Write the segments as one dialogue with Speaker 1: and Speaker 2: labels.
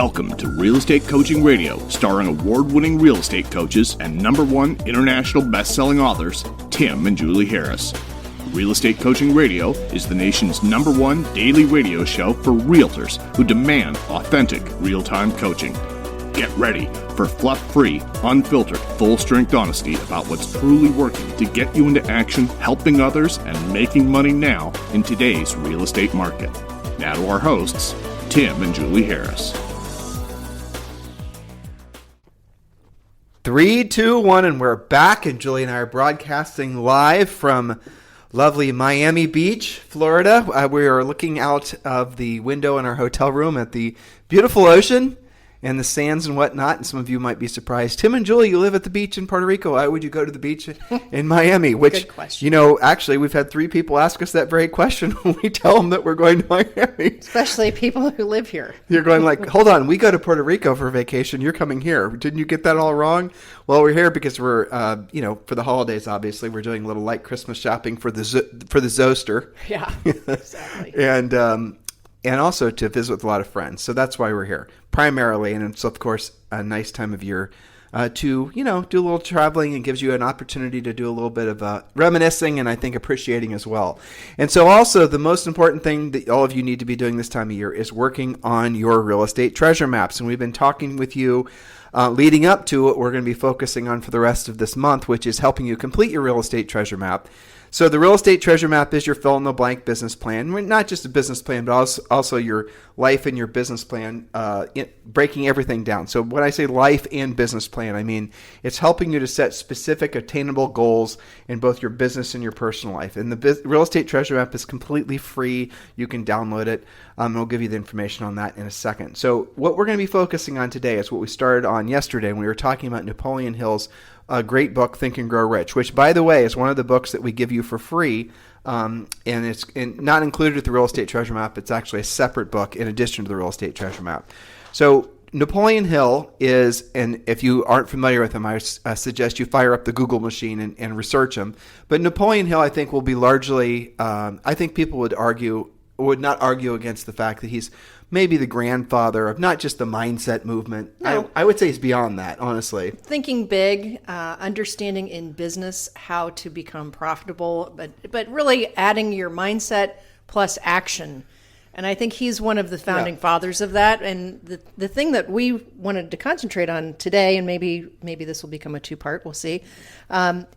Speaker 1: Welcome to Real Estate Coaching Radio, starring award-winning real estate coaches and #1 international best-selling authors, Tim and Julie Harris. Real Estate Coaching Radio is the nation's #1 daily radio show for realtors who demand authentic, real-time coaching. Get ready for fluff-free, unfiltered, full-strength honesty about what's truly working to get you into action, helping others, and making money now in today's real estate market. Now to our hosts, Tim and Julie Harris.
Speaker 2: 3, 2, 1, and we're back, and Julie and I are broadcasting live from lovely Miami Beach, Florida. We are looking out of the window in our hotel room at the beautiful ocean and the sands and whatnot, and some of you might be surprised. Tim and Julie, you live at the beach in Puerto Rico. Why would you go to the beach in Miami? Which,
Speaker 3: good question.
Speaker 2: You know, actually, we've had 3 people ask us that very question when we tell them that we're going to Miami.
Speaker 3: Especially people who live here.
Speaker 2: You're going like, hold on, we go to Puerto Rico for vacation. You're coming here. Didn't you get that all wrong? Well, we're here because we're, for the holidays, obviously. We're doing a little light Christmas shopping for the Zoster.
Speaker 3: Yeah, exactly.
Speaker 2: And also to visit with a lot of friends. So that's why we're here, primarily. And it's, of course, a nice time of year to, do a little traveling, and gives you an opportunity to do a little bit of reminiscing and I think appreciating as well. And so also the most important thing that all of you need to be doing this time of year is working on your real estate treasure maps. And we've been talking with you leading up to what we're going to be focusing on for the rest of this month, which is helping you complete your real estate treasure map. So the real estate treasure map is your fill-in-the-blank business plan. Not just a business plan, but also your life and your business plan, breaking everything down. So when I say life and business plan, I mean it's helping you to set specific attainable goals in both your business and your personal life. And the real estate treasure map is completely free. You can download it. We'll give you the information on that in a second. So what we're going to be focusing on today is what we started on yesterday when we were talking about Napoleon Hill's a great book, Think and Grow Rich, which, by the way, is one of the books that we give you for free, and it's not included with the Real Estate Treasure Map. It's actually a separate book in addition to the Real Estate Treasure Map. So Napoleon Hill is, and if you aren't familiar with him, I suggest you fire up the Google machine and research him. But Napoleon Hill, I think, will be largely, I think people would not argue against the fact that he's maybe the grandfather of not just the mindset movement.
Speaker 3: No.
Speaker 2: I would say he's beyond that, honestly.
Speaker 3: Thinking big, understanding in business how to become profitable, but really adding your mindset plus action. And I think he's one of the founding fathers of that. And the thing that we wanted to concentrate on today, and maybe this will become a 2-part, we'll see,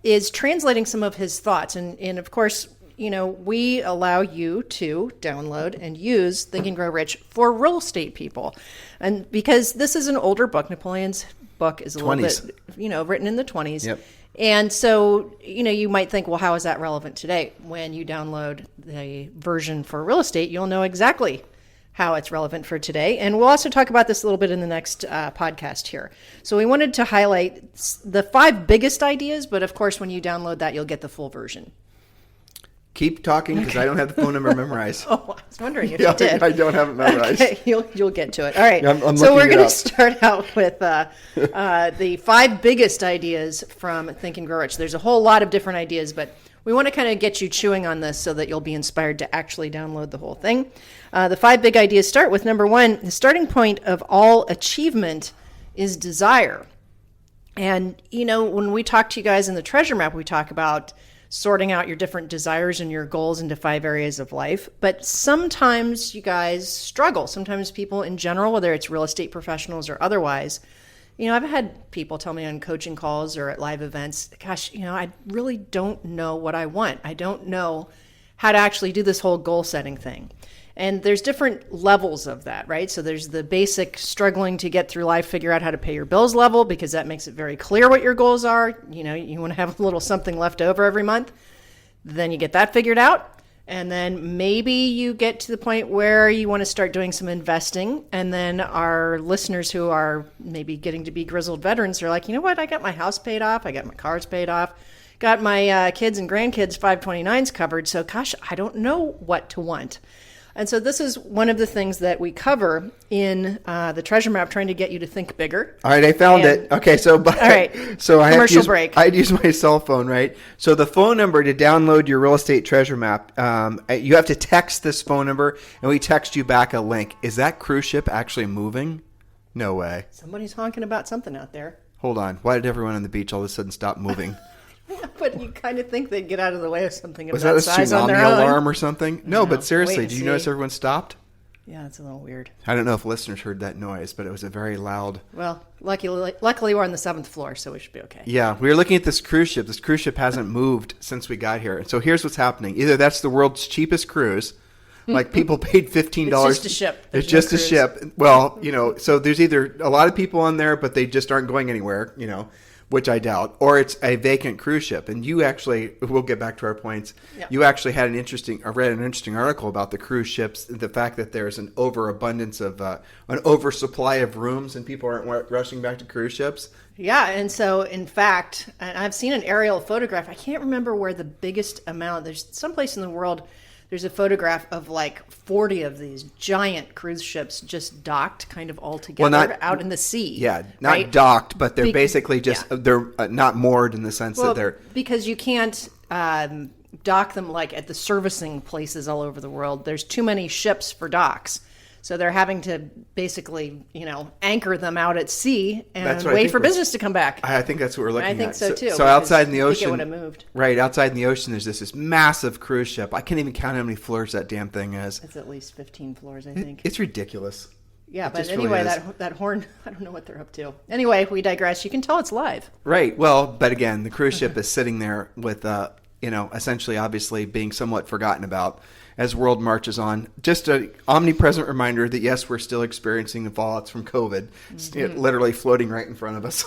Speaker 3: is translating some of his thoughts. And of course, we allow you to download and use Think and Grow Rich for real estate people. And because this is an older book, Napoleon's book is a
Speaker 2: 20s.
Speaker 3: little bit, written in the 20s.
Speaker 2: Yep.
Speaker 3: And so, you might think, well, how is that relevant today? When you download the version for real estate, you'll know exactly how it's relevant for today. And we'll also talk about this a little bit in the next podcast here. So we wanted to highlight the 5 biggest ideas, but of course, when you download that, you'll get the full version.
Speaker 2: Keep talking because I don't have the phone number memorized.
Speaker 3: Oh, I was wondering if you did.
Speaker 2: I don't have it memorized.
Speaker 3: Okay, you'll get to it. All right.
Speaker 2: I'm
Speaker 3: so we're
Speaker 2: looking
Speaker 3: going to start out with the 5 biggest ideas from Think and Grow Rich. There's a whole lot of different ideas, but we want to kind of get you chewing on this so that you'll be inspired to actually download the whole thing. The 5 big ideas start with number 1. The starting point of all achievement is desire. And, when we talk to you guys in the treasure map, we talk about sorting out your different desires and your goals into 5 areas of life. But sometimes you guys struggle. Sometimes people in general, whether it's real estate professionals or otherwise, I've had people tell me on coaching calls or at live events, gosh, I really don't know what I want. I don't know how to actually do this whole goal setting thing. And there's different levels of that, right? So there's the basic struggling to get through life, figure out how to pay your bills level, because that makes it very clear what your goals are. You want to have a little something left over every month. Then you get that figured out. And then maybe you get to the point where you want to start doing some investing. And then our listeners who are maybe getting to be grizzled veterans are like, you know what? I got my house paid off. I got my cars paid off. Got my kids and grandkids 529s covered. So gosh, I don't know what to want. And so this is one of the things that we cover in the treasure map, trying to get you to think bigger.
Speaker 2: All right, I found it. Okay, so
Speaker 3: all right,
Speaker 2: so I
Speaker 3: commercial
Speaker 2: have to
Speaker 3: break.
Speaker 2: I'd use my cell phone, right? So the phone number to download your real estate treasure map, you have to text this phone number, and we text you back a link. Is that cruise ship actually moving? No way.
Speaker 3: Somebody's honking about something out there.
Speaker 2: Hold on. Why did everyone on the beach all of a sudden stop moving?
Speaker 3: But you kind of think they'd get out of the way of something of
Speaker 2: Was
Speaker 3: that
Speaker 2: that a
Speaker 3: size on
Speaker 2: tsunami
Speaker 3: their own.
Speaker 2: alarm or something? No, but
Speaker 3: Wait
Speaker 2: seriously,
Speaker 3: and
Speaker 2: did you notice
Speaker 3: see.
Speaker 2: everyone stopped?
Speaker 3: Yeah, it's a little weird.
Speaker 2: I don't know if listeners heard that noise, but it was a very loud...
Speaker 3: Well, luckily we're on the 7th floor, so we should be okay.
Speaker 2: Yeah, we were looking at this cruise ship. This cruise ship hasn't moved since we got here. And so here's what's happening. Either that's the world's cheapest cruise, like people paid $15.
Speaker 3: It's just a ship.
Speaker 2: It's
Speaker 3: There's
Speaker 2: just
Speaker 3: no
Speaker 2: a
Speaker 3: cruise.
Speaker 2: ship. Well, so there's either a lot of people on there, but they just aren't going anywhere, which I doubt, or it's a vacant cruise ship. And you actually, we'll get back to our points.
Speaker 3: Yeah.
Speaker 2: You actually had I read an interesting article about the cruise ships, the fact that there's an overabundance of, an oversupply of rooms and people aren't rushing back to cruise ships.
Speaker 3: Yeah, and so in fact, and I've seen an aerial photograph. I can't remember where the biggest amount, there's someplace in the world, there's a photograph of like 40 of these giant cruise ships just docked kind of all together out in the sea.
Speaker 2: Yeah, not
Speaker 3: right?
Speaker 2: docked, but they're basically just, they're not moored in the sense that they're...
Speaker 3: Because you can't dock them like at the servicing places all over the world. There's too many ships for docks. So they're having to basically, anchor them out at sea and wait for business to come back.
Speaker 2: I think that's what we're looking at.
Speaker 3: I think so too.
Speaker 2: So outside in the ocean,
Speaker 3: it would have moved.
Speaker 2: Right, outside in the ocean, there's this massive cruise ship. I can't even count how many floors that damn thing is.
Speaker 3: It's at least 15 floors, I think.
Speaker 2: It's ridiculous.
Speaker 3: Yeah,
Speaker 2: It
Speaker 3: but
Speaker 2: just
Speaker 3: anyway,
Speaker 2: really is.
Speaker 3: that horn, I don't know what they're up to. Anyway, we digress. You can tell it's live.
Speaker 2: Right. Well, but again, the cruise ship is sitting there with, essentially, obviously, being somewhat forgotten about as world marches on. Just an omnipresent reminder that, yes, we're still experiencing the fallouts from COVID. It's literally floating right in front of us.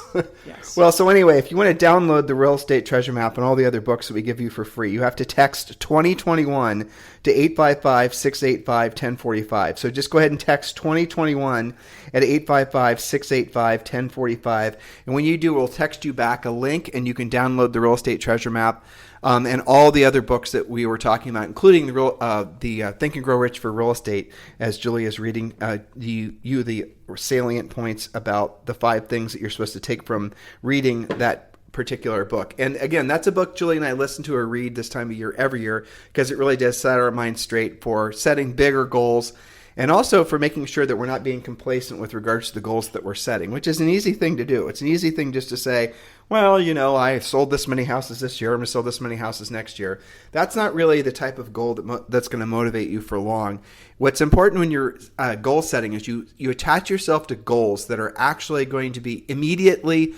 Speaker 3: Yes.
Speaker 2: Well, so anyway, if you want to download the Real Estate Treasure Map and all the other books that we give you for free, you have to text 2021 to 855-685-1045. So just go ahead and text 2021 at 855-685-1045. And when you do, we'll text you back a link and you can download the Real Estate Treasure Map. And all the other books that we were talking about, including the Think and Grow Rich for Real Estate, as Julie is reading the salient points about the 5 things that you're supposed to take from reading that particular book. And again, that's a book Julie and I listen to or read this time of year every year because it really does set our minds straight for setting bigger goals and also for making sure that we're not being complacent with regards to the goals that we're setting, which is an easy thing to do. It's an easy thing just to say, well, I sold this many houses this year. I'm going to sell this many houses next year. That's not really the type of goal that's going to motivate you for long. What's important when you're goal setting is you attach yourself to goals that are actually going to be immediately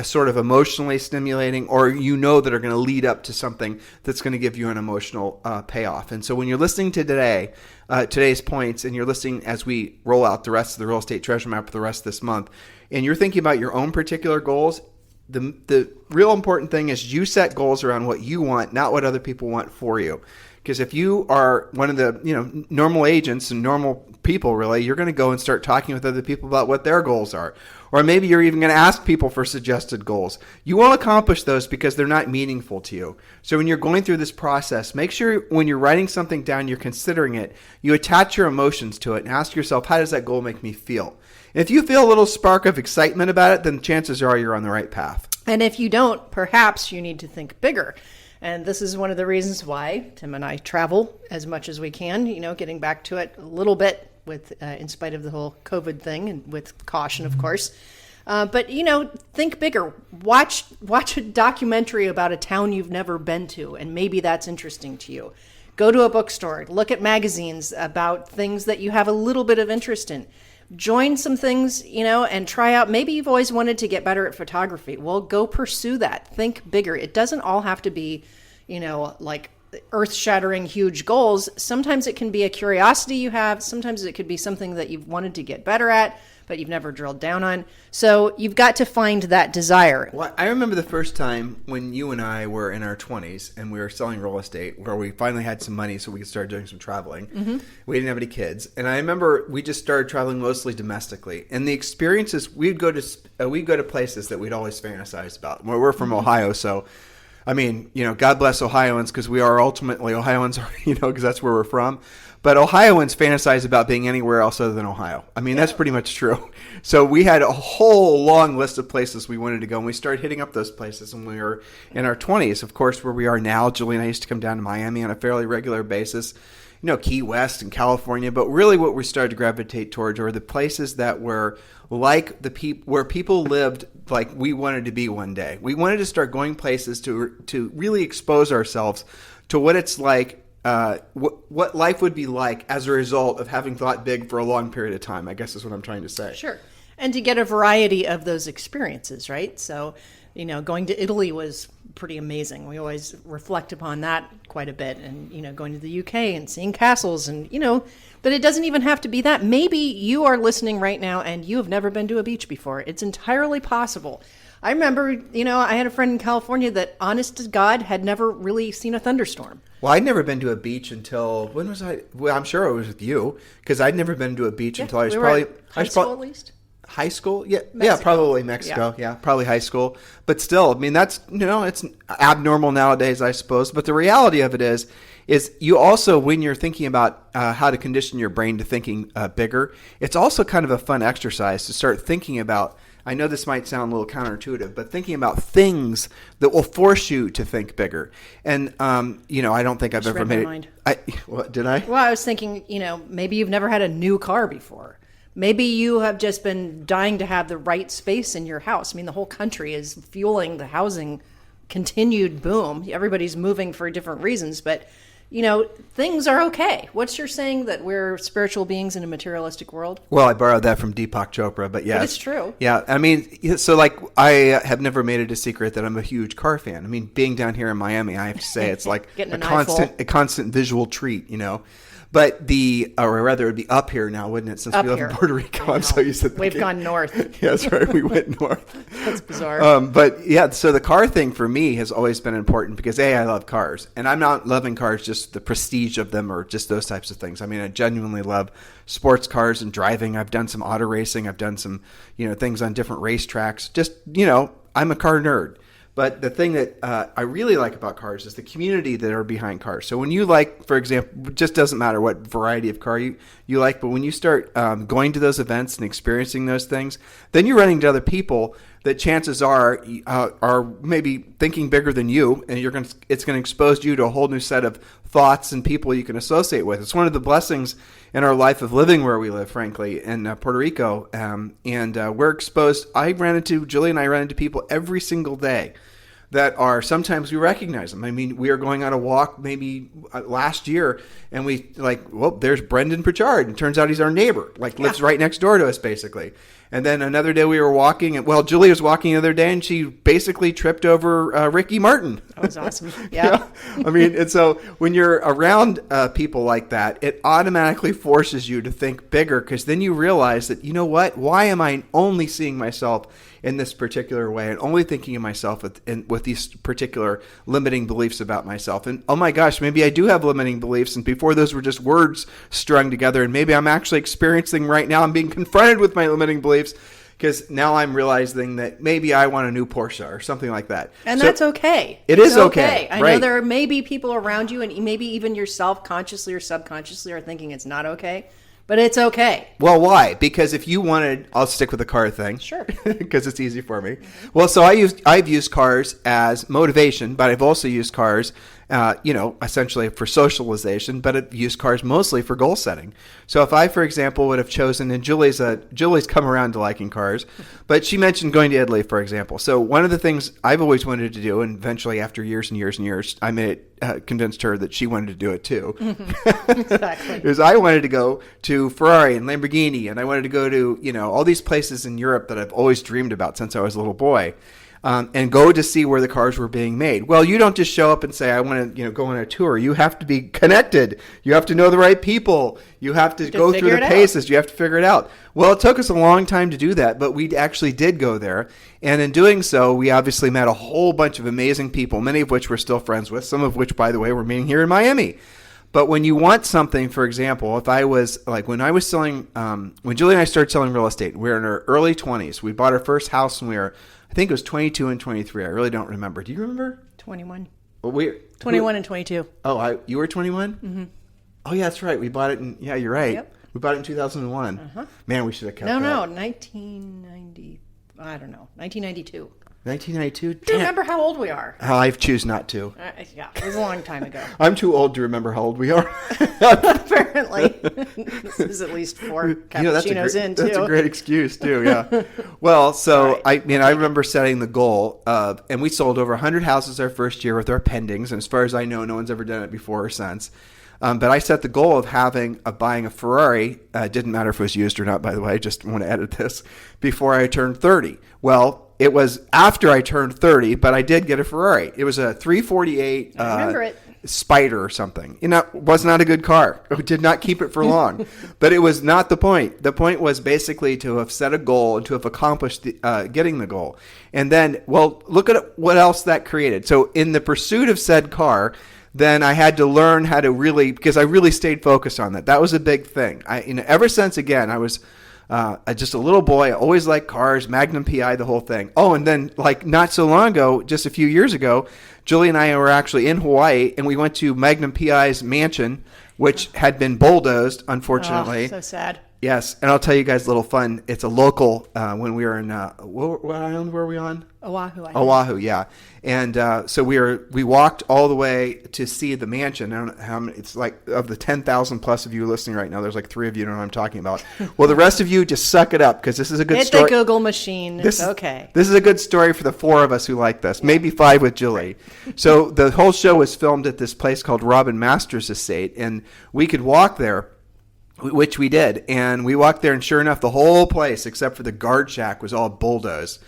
Speaker 2: sort of emotionally stimulating, or that are going to lead up to something that's going to give you an emotional payoff. And so when you're listening to today's points, and you're listening as we roll out the rest of the Real Estate Treasure Map for the rest of this month, and you're thinking about your own particular goals, the real important thing is you set goals around what you want, not what other people want for you. Because if you are one of the normal agents and normal people, really, you're going to go and start talking with other people about what their goals are. Or maybe you're even going to ask people for suggested goals. You won't accomplish those because they're not meaningful to you. So when you're going through this process, make sure when you're writing something down, you're considering it, you attach your emotions to it and ask yourself, how does that goal make me feel? And if you feel a little spark of excitement about it, then chances are you're on the right path.
Speaker 3: And if you don't, perhaps you need to think bigger. And this is one of the reasons why Tim and I travel as much as we can, getting back to it a little bit with, in spite of the whole COVID thing and with caution, of course. But think bigger. Watch a documentary about a town you've never been to, and maybe that's interesting to you. Go to a bookstore, look at magazines about things that you have a little bit of interest in. Join some things, and try out. Maybe you've always wanted to get better at photography. Well, go pursue that. Think bigger. It doesn't all have to be, like earth-shattering huge goals. Sometimes it can be a curiosity you have. Sometimes it could be something that you've wanted to get better at, but you've never drilled down on. So you've got to find that desire.
Speaker 2: Well, I remember the first time when you and I were in our 20s and we were selling real estate, where we finally had some money so we could start doing some traveling. Mm-hmm. We didn't have any kids. And I remember we just started traveling mostly domestically. And the experiences, we'd go to places that we'd always fantasize about. Well, we're from Ohio, so... God bless Ohioans, because we are ultimately Ohioans, because that's where we're from. But Ohioans fantasize about being anywhere else other than Ohio. That's pretty much true. So we had a whole long list of places we wanted to go, and we started hitting up those places when we were in our 20s. Of course, where we are now, Julie and I used to come down to Miami on a fairly regular basis. Key West and California, but really what we started to gravitate towards are the places that were like where people lived like we wanted to be one day. We wanted to start going places to really expose ourselves to what it's like, what life would be like as a result of having thought big for a long period of time, I guess is what I'm trying to say.
Speaker 3: Sure. And to get a variety of those experiences, right? So, going to Italy was pretty amazing. We always reflect upon that quite a bit. And, going to the UK and seeing castles and, but it doesn't even have to be that. Maybe you are listening right now and you have never been to a beach before. It's entirely possible. I remember, I had a friend in California that, honest to God, had never really seen a thunderstorm.
Speaker 2: Well, I'd never been to a beach until, when was I? Well, I'm sure it was with you, because I'd never been to a beach until I was probably...
Speaker 3: High school at least?
Speaker 2: High school? Yeah, probably Mexico. Yeah, probably high school. But still, I mean, that's, it's abnormal nowadays, I suppose. But the reality of it is you also, when you're thinking about how to condition your brain to thinking bigger, it's also kind of a fun exercise to start thinking about, I know this might sound a little counterintuitive, but thinking about things that will force you to think bigger. And, I don't think I've ever made it. What, did I?
Speaker 3: Well, I was thinking, maybe you've never had a new car before. Maybe you have just been dying to have the right space in your house. I mean, the whole country is fueling the housing continued boom. Everybody's moving for different reasons, but, things are okay. What's your saying that we're spiritual beings in a materialistic world?
Speaker 2: Well, I borrowed that from Deepak Chopra, but yes.
Speaker 3: But it's true.
Speaker 2: Yeah, I mean, so I have never made it a secret that I'm a huge car fan. I mean, being down here in Miami, I have to say it's like a constant visual treat, But or rather, it would be up here now, wouldn't it? Since we live in Puerto Rico, I'm so used to thinking.
Speaker 3: We've gone north.
Speaker 2: Yeah, that's right. We went north.
Speaker 3: That's bizarre.
Speaker 2: But yeah, so the car thing for me has always been important because I love cars, and I'm not loving cars just the prestige of them or just those types of things. I mean, I genuinely love sports cars and driving. I've done some auto racing. I've done some things on different racetracks. Just I'm a car nerd. But the thing that I really like about cars is the community that are behind cars. So when you for example, it just doesn't matter what variety of car you like, but when you start going to those events and experiencing those things, then you're running into other people that chances are maybe thinking bigger than you, and it's going to expose you to a whole new set of thoughts and people you can associate with. It's one of the blessings in our life of living where we live, frankly, in Puerto Rico, and we're exposed. Julie and I run into people every single day that are, sometimes we recognize them. I mean, we are going on a walk maybe last year, and we there's Brendan Pritchard, and turns out he's our neighbor, lives right next door to us, basically. And then another day we were walking, and Julie was walking the other day, and she basically tripped over Ricky Martin.
Speaker 3: That was awesome. Yeah.
Speaker 2: I mean, and so when you're around people like that, it automatically forces you to think bigger, because then you realize that, why am I only seeing myself in this particular way and only thinking of myself with these particular limiting beliefs about myself? And oh my gosh, maybe I do have limiting beliefs, and before those were just words strung together, and maybe I'm actually experiencing right now, I'm being confronted with my limiting beliefs, because now I'm realizing that maybe I want a new Porsche or something like that.
Speaker 3: And that's okay.
Speaker 2: It is okay.
Speaker 3: I know there may be people around you, and maybe even yourself consciously or subconsciously are thinking it's not okay. But it's okay.
Speaker 2: Well, why? Because if you wanted, I'll stick with the car thing.
Speaker 3: Sure.
Speaker 2: Because it's easy for me. Mm-hmm. Well, so I've used cars as motivation, but I've also used cars, essentially for socialization, but I've used cars mostly for goal setting. So if I, for example, would have chosen, and Julie's come around to liking cars, but she mentioned going to Italy, for example. So one of the things I've always wanted to do, and eventually after years and years and years, I convinced her that she wanted to do it too.
Speaker 3: Mm-hmm. Exactly.
Speaker 2: Because I wanted to go to Ferrari and Lamborghini, and I wanted to go to, all these places in Europe that I've always dreamed about since I was a little boy. And go to see where the cars were being made. Well, you don't just show up and say, I want to go on a tour. You have to be connected. You have to know the right people. You have to go through the paces. You have to figure it out. Well, it took us a long time to do that, but we actually did go there. And in doing so, we obviously met a whole bunch of amazing people, many of which we're still friends with, some of which, by the way, we're meeting here in Miami. But when you want something, for example, if I was when I was selling, when Julie and I started selling real estate, we were in our early 20s. We bought our first house when we were, I think it was 22 and 23. I really don't remember. Do you remember?
Speaker 3: 21.
Speaker 2: Well,
Speaker 3: 21 and 22.
Speaker 2: Oh, you were 21?
Speaker 3: Mm-hmm.
Speaker 2: Oh, yeah, that's right. We bought it yeah, you're right.
Speaker 3: Yep.
Speaker 2: We bought it in 2001.
Speaker 3: Uh-huh.
Speaker 2: Man, we should have kept
Speaker 3: No,
Speaker 2: that.
Speaker 3: 1990. I don't know. 1992.
Speaker 2: 1992?
Speaker 3: Do you remember how old we are?
Speaker 2: I choose not to.
Speaker 3: Yeah, it was a long time ago.
Speaker 2: I'm too old to remember how old we are.
Speaker 3: Apparently. This is at least 4 cappuccinos in, too.
Speaker 2: That's a great excuse, too, yeah. Well, so,
Speaker 3: Right.
Speaker 2: I remember setting the goal of, and we sold over 100 houses our first year with our pendings, and as far as I know, no one's ever done it before or since. But I set the goal of buying a Ferrari, didn't matter if it was used or not, by the way, I just want to edit this, before I turned 30. Well, it was after I turned 30, but I did get a Ferrari. It was a 348
Speaker 3: I remember it.
Speaker 2: Spider or something. It was not a good car. I did not keep it for long. But it was not the point. The point was basically to have set a goal and to have accomplished getting the goal. And then, well, look at what else that created. So in the pursuit of said car, then I had to learn how to really, because I really stayed focused on that. That was a big thing. Ever since, again, I was just a little boy. I always liked cars, Magnum PI, the whole thing. Oh, and then not so long ago, just a few years ago, Julie and I were actually in Hawaii, and we went to Magnum PI's mansion, which had been bulldozed, unfortunately.
Speaker 3: Oh, so sad.
Speaker 2: Yes, and I'll tell you guys a little fun. It's a local, when we were in, what island were we on?
Speaker 3: Oahu.
Speaker 2: Oahu, yeah. And so we walked all the way to see the mansion. I don't know how many, it's like of the 10,000 plus of you listening right now, there's like 3 of you know what I'm talking about. Well, the rest of you just suck it up because this is a good story.
Speaker 3: Hit the Google machine. It's okay.
Speaker 2: This is a good story for the 4 of us who like this. Maybe 5 with Julie. So the whole show was filmed at this place called Robin Masters Estate, and we could walk there, which we did. And we walked there, and sure enough, the whole place, except for the guard shack, was all bulldozed.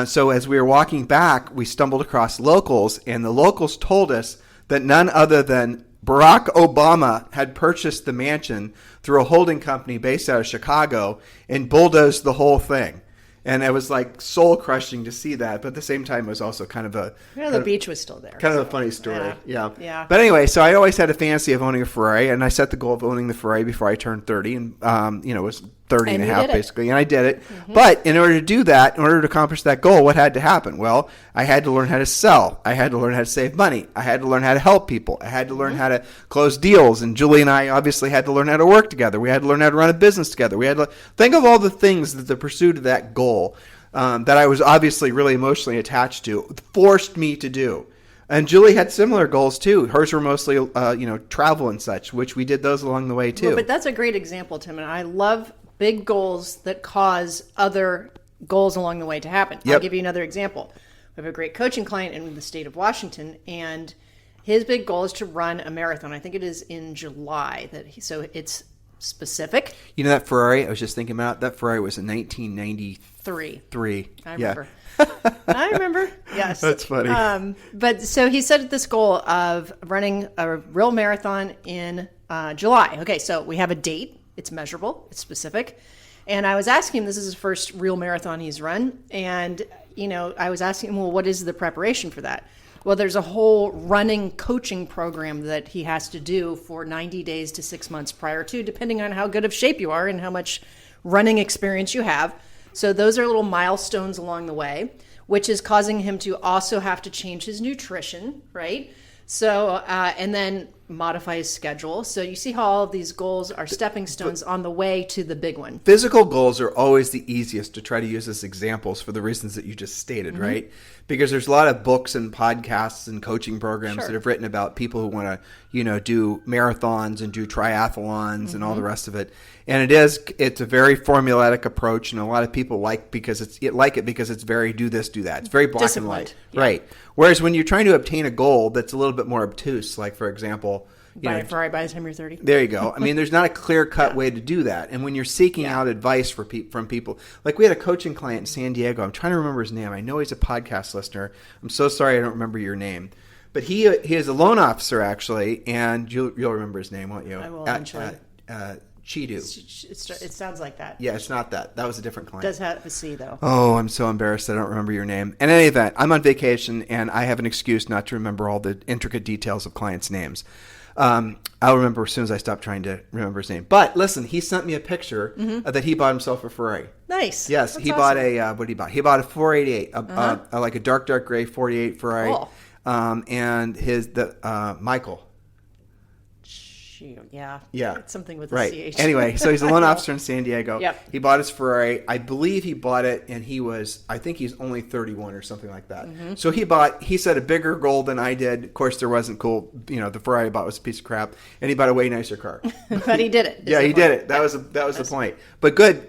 Speaker 2: So as we were walking back, we stumbled across locals, and the locals told us that none other than Barack Obama had purchased the mansion through a holding company based out of Chicago and bulldozed the whole thing. And it was like soul crushing to see that, but at the same time, it was also kind of
Speaker 3: the beach was still there.
Speaker 2: Kind of a funny story.
Speaker 3: Yeah.
Speaker 2: But anyway, so I always had a fantasy of owning a Ferrari, and I set the goal of owning the Ferrari before I turned 30, and it was 30 and a half basically, and I did it. Mm-hmm. But in order to do that, in order to accomplish that goal, what had to happen? Well, I had to learn how to sell. I had to learn how to save money. I had to learn how to help people. I had to learn how to close deals, and Julie and I obviously had to learn how to work together. We had to learn how to run a business together. We had to think of all the things that the pursuit of that goal that I was obviously really emotionally attached to forced me to do. And Julie had similar goals too. Hers were mostly, travel and such, which we did those along the way too.
Speaker 3: Well, but that's a great example, Tim. And I love big goals that cause other goals along the way to happen.
Speaker 2: Yep.
Speaker 3: I'll give you another example. We have a great coaching client in the state of Washington, and his big goal is to run a marathon. I think it is in July. So it's specific.
Speaker 2: You know that Ferrari? I was just thinking about that Ferrari was in 1993.
Speaker 3: I remember. I remember. Yes.
Speaker 2: That's funny.
Speaker 3: But so he set this goal of running a real marathon in July. Okay, so we have a date. It's measurable. It's specific. And I was asking him, this is his first real marathon he's run. And, I was asking him, well, what is the preparation for that? Well, there's a whole running coaching program that he has to do for 90 days to 6 months prior to, depending on how good of shape you are and how much running experience you have. So those are little milestones along the way, which is causing him to also have to change his nutrition, right? So, and then modify his schedule. So you see how all of these goals are stepping stones on the way to the big one.
Speaker 2: Physical goals are always the easiest to try to use as examples for the reasons that you just stated, right? Because there's a lot of books and podcasts and coaching programs that have written about people who want to, do marathons and do triathlons and all the rest of it. And it's a very formulaic approach, and a lot of people because it's very do this, do that. It's very black and white.
Speaker 3: Yeah.
Speaker 2: Right. Whereas when you're trying to obtain a goal that's a little bit more obtuse, like for example,
Speaker 3: buy a Ferrari by the time you're 30.
Speaker 2: There you go. I mean, there's not a clear-cut way to do that. And when you're seeking out advice from people, like we had a coaching client in San Diego. I'm trying to remember his name. I know he's a podcast listener. I'm so sorry I don't remember your name. But he is a loan officer, actually, and you'll remember his name, won't you?
Speaker 3: I will eventually.
Speaker 2: Chidu.
Speaker 3: It sounds like that.
Speaker 2: Yeah, it's not that. That was a different client.
Speaker 3: It does have a C, though.
Speaker 2: Oh, I'm so embarrassed I don't remember your name. In any event, I'm on vacation, and I have an excuse not to remember all the intricate details of clients' names. I'll remember as soon as I stop trying to remember his name. But listen, he sent me a picture that he bought himself a Ferrari.
Speaker 3: Nice.
Speaker 2: Yes,
Speaker 3: That's
Speaker 2: he
Speaker 3: awesome.
Speaker 2: bought a, what did he buy? He bought a 488, like a dark gray 48 Ferrari.
Speaker 3: Cool.
Speaker 2: And Michael.
Speaker 3: Yeah.
Speaker 2: Yeah.
Speaker 3: It's something with
Speaker 2: Right.
Speaker 3: a CH.
Speaker 2: Anyway, so he's a loan officer in San Diego.
Speaker 3: Yep.
Speaker 2: He bought his Ferrari. I believe he bought it, and I think he's only 31 or something like that.
Speaker 3: Mm-hmm.
Speaker 2: So he set a bigger goal than I did. Of course, there wasn't cool. The Ferrari I bought was a piece of crap, and he bought a way nicer car.
Speaker 3: But he did it.
Speaker 2: Yeah, he did it. That was the point. But good.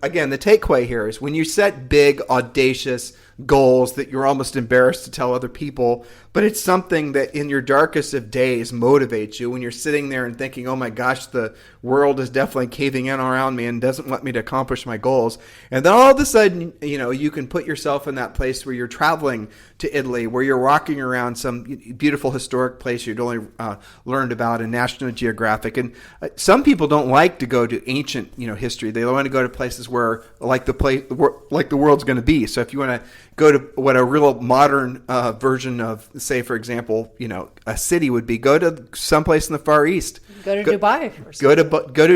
Speaker 2: Again, the takeaway here is when you set big, audacious goals that you're almost embarrassed to tell other people, but it's something that in your darkest of days motivates you when you're sitting there and thinking, oh my gosh, the world is definitely caving in around me and doesn't want me to accomplish my goals. And then all of a sudden, you can put yourself in that place where you're traveling to Italy, where you're walking around some beautiful historic place you'd only learned about in National Geographic. And some people don't like to go to ancient, history. They want to go to places where like the world's going to be. So if you want to go to what a real modern version of, say, for example, a city would be, go to someplace in the Far East.
Speaker 3: Go to Dubai.
Speaker 2: Go to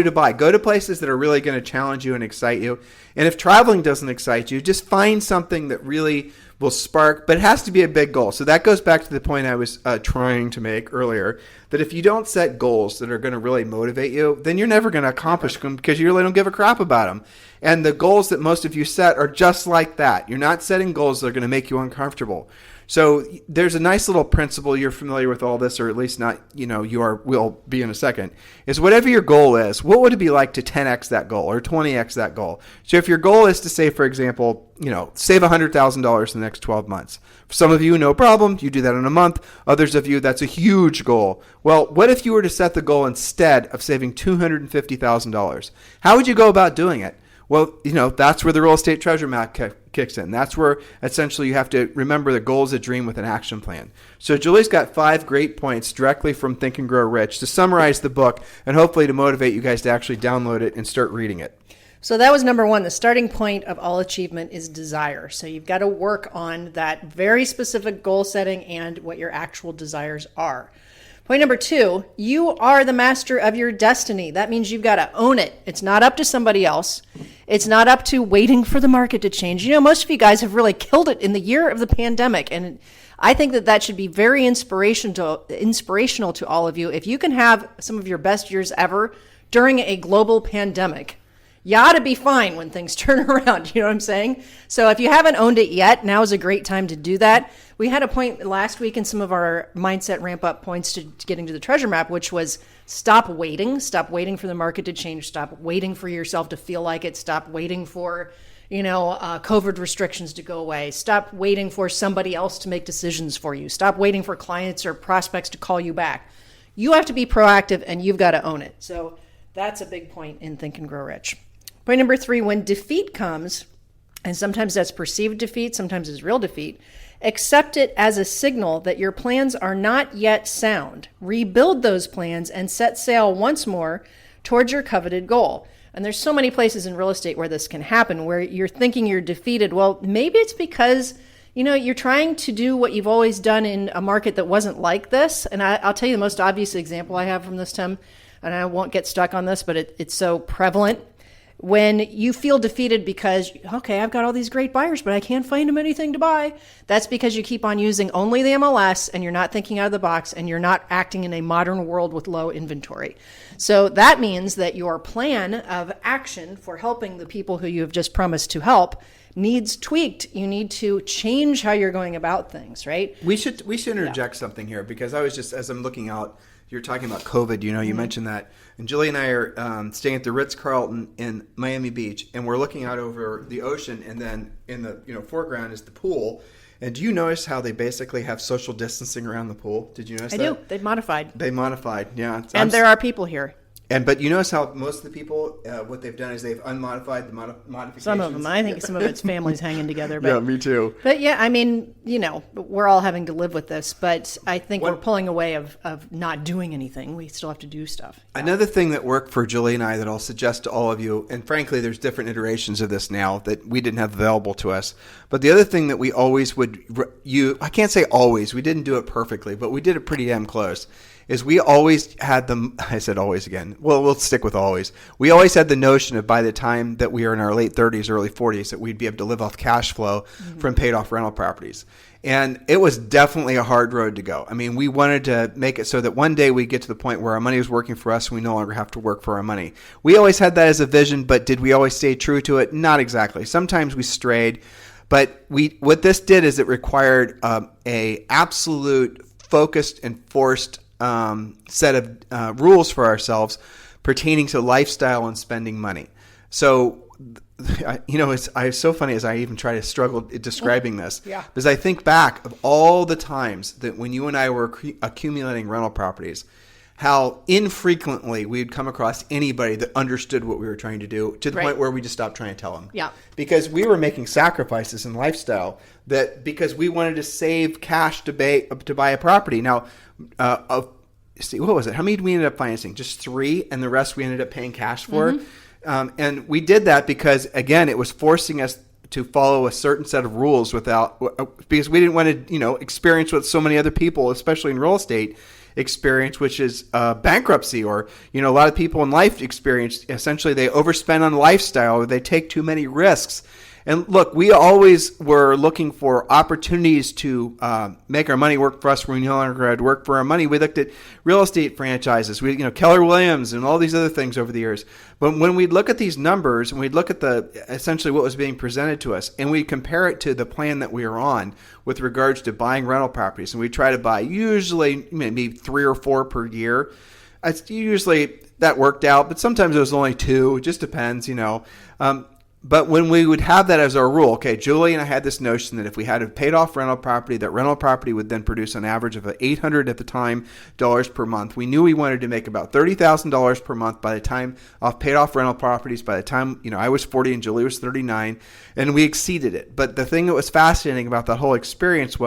Speaker 2: Dubai. Go to places that are really going to challenge you and excite you. And if traveling doesn't excite you, just find something that really will spark, but it has to be a big goal. So that goes back to the point I was trying to make earlier, that if you don't set goals that are going to really motivate you, then you're never going to accomplish them because you really don't give a crap about them. And the goals that most of you set are just like that. You're not setting goals that are going to make you uncomfortable. So there's a nice little principle, you're familiar with all this, or at least not, will be in a second, is whatever your goal is, what would it be like to 10x that goal or 20x that goal? So if your goal is to say, for example, save $100,000 in the next 12 months. For some of you, no problem. You do that in a month. Others of you, that's a huge goal. Well, what if you were to set the goal instead of saving $250,000? How would you go about doing it? Well, that's where the real estate treasure map kicks in. That's where essentially you have to remember the goal is a dream with an action plan. So Julie's got 5 great points directly from Think and Grow Rich to summarize the book and hopefully to motivate you guys to actually download it and start reading it.
Speaker 3: So that was number 1. The starting point of all achievement is desire. So you've got to work on that very specific goal setting and what your actual desires are. Point number 2, you are the master of your destiny. That means you've got to own it. It's not up to somebody else. It's not up to waiting for the market to change. Most of you guys have really killed it in the year of the pandemic. And I think that should be very inspirational to all of you. If you can have some of your best years ever during a global pandemic, you ought to be fine when things turn around. You know what I'm saying? So if you haven't owned it yet, now is a great time to do that. We had a point last week in some of our mindset ramp up points to getting to the treasure map, which was stop waiting for the market to change. Stop waiting for yourself to feel like it. Stop waiting for, COVID restrictions to go away. Stop waiting for somebody else to make decisions for you. Stop waiting for clients or prospects to call you back. You have to be proactive and you've got to own it. So that's a big point in Think and Grow Rich. Point number 3, when defeat comes, and sometimes that's perceived defeat, sometimes it's real defeat, accept it as a signal that your plans are not yet sound. Rebuild those plans and set sail once more towards your coveted goal. And there's so many places in real estate where this can happen, where you're thinking you're defeated. Well, maybe it's because, you're trying to do what you've always done in a market that wasn't like this. And I'll tell you the most obvious example I have from this, Tim, and I won't get stuck on this, but it's so prevalent. When you feel defeated because, okay, I've got all these great buyers, but I can't find them anything to buy. That's because you keep on using only the MLS and you're not thinking out of the box and you're not acting in a modern world with low inventory. So that means that your plan of action for helping the people who you have just promised to help needs tweaked. You need to change how you're going about things, right?
Speaker 2: We should interject something here because I was just, as I'm looking out, you're talking about COVID, you mentioned that. And Julie and I are staying at the Ritz-Carlton in Miami Beach, and we're looking out over the ocean, and then in the foreground is the pool. And do you notice how they basically have social distancing around the pool? Did you notice that? I do.
Speaker 3: They've modified.
Speaker 2: They modified, yeah.
Speaker 3: And there are people here.
Speaker 2: But you notice how most of the people, what they've done is they've unmodified the modifications.
Speaker 3: Some of them. I think some of it's families hanging together. But,
Speaker 2: yeah, me too.
Speaker 3: But yeah, I mean, we're all having to live with this. But I think we're pulling away of not doing anything. We still have to do stuff.
Speaker 2: Another thing that worked for Julie and I that I'll suggest to all of you, and frankly, there's different iterations of this now that we didn't have available to us. But the other thing that we always would, I can't say always, we didn't do it perfectly, but we did it pretty damn close, is we always had I said always again. Well, we'll stick with always. We always had the notion of by the time that we were in our late 30s, early 40s, that we'd be able to live off cash flow from paid off rental properties. And it was definitely a hard road to go. I mean, we wanted to make it so that one day we get to the point where our money was working for us and we no longer have to work for our money. We always had that as a vision, but did we always stay true to it? Not exactly. Sometimes we strayed. But what this did is it required a absolute focused, enforced set of rules for ourselves pertaining to lifestyle and spending money. So, it's so funny as I even try to struggle describing this.
Speaker 3: Yeah.
Speaker 2: Because I think back of all the times that when you and I were accumulating rental properties, how infrequently we'd come across anybody that understood what we were trying to do to the point where we just stopped trying to tell them.
Speaker 3: Yeah.
Speaker 2: Because we were making sacrifices in lifestyle because we wanted to save cash to buy a property. Now, what was it? How many did we end up financing? Just 3, and the rest we ended up paying cash for. And we did that because, again, it was forcing us to follow a certain set of rules because we didn't want to, experience what so many other people, especially in real estate, experience, which is bankruptcy, or a lot of people in life experience. Essentially, they overspend on lifestyle, or they take too many risks. And look, we always were looking for opportunities to make our money work for us when we no longer had to work for our money. We looked at real estate franchises, Keller Williams and all these other things over the years. But when we'd look at these numbers and we'd look at essentially what was being presented to us, and we compare it to the plan that we were on with regards to buying rental properties, and we try to buy usually maybe 3 or 4 per year. It's usually that worked out, but sometimes it was only 2. It just depends, But when we would have that as our rule, okay, Julie and I had this notion that if we had a paid off rental property, that rental property would then produce an average of $800 at the time dollars per month. We knew we wanted to make about $30,000 per month by the time off paid off rental properties. By the time I was 40 and Julie was 39, and we exceeded it. But the thing that was fascinating about that whole experience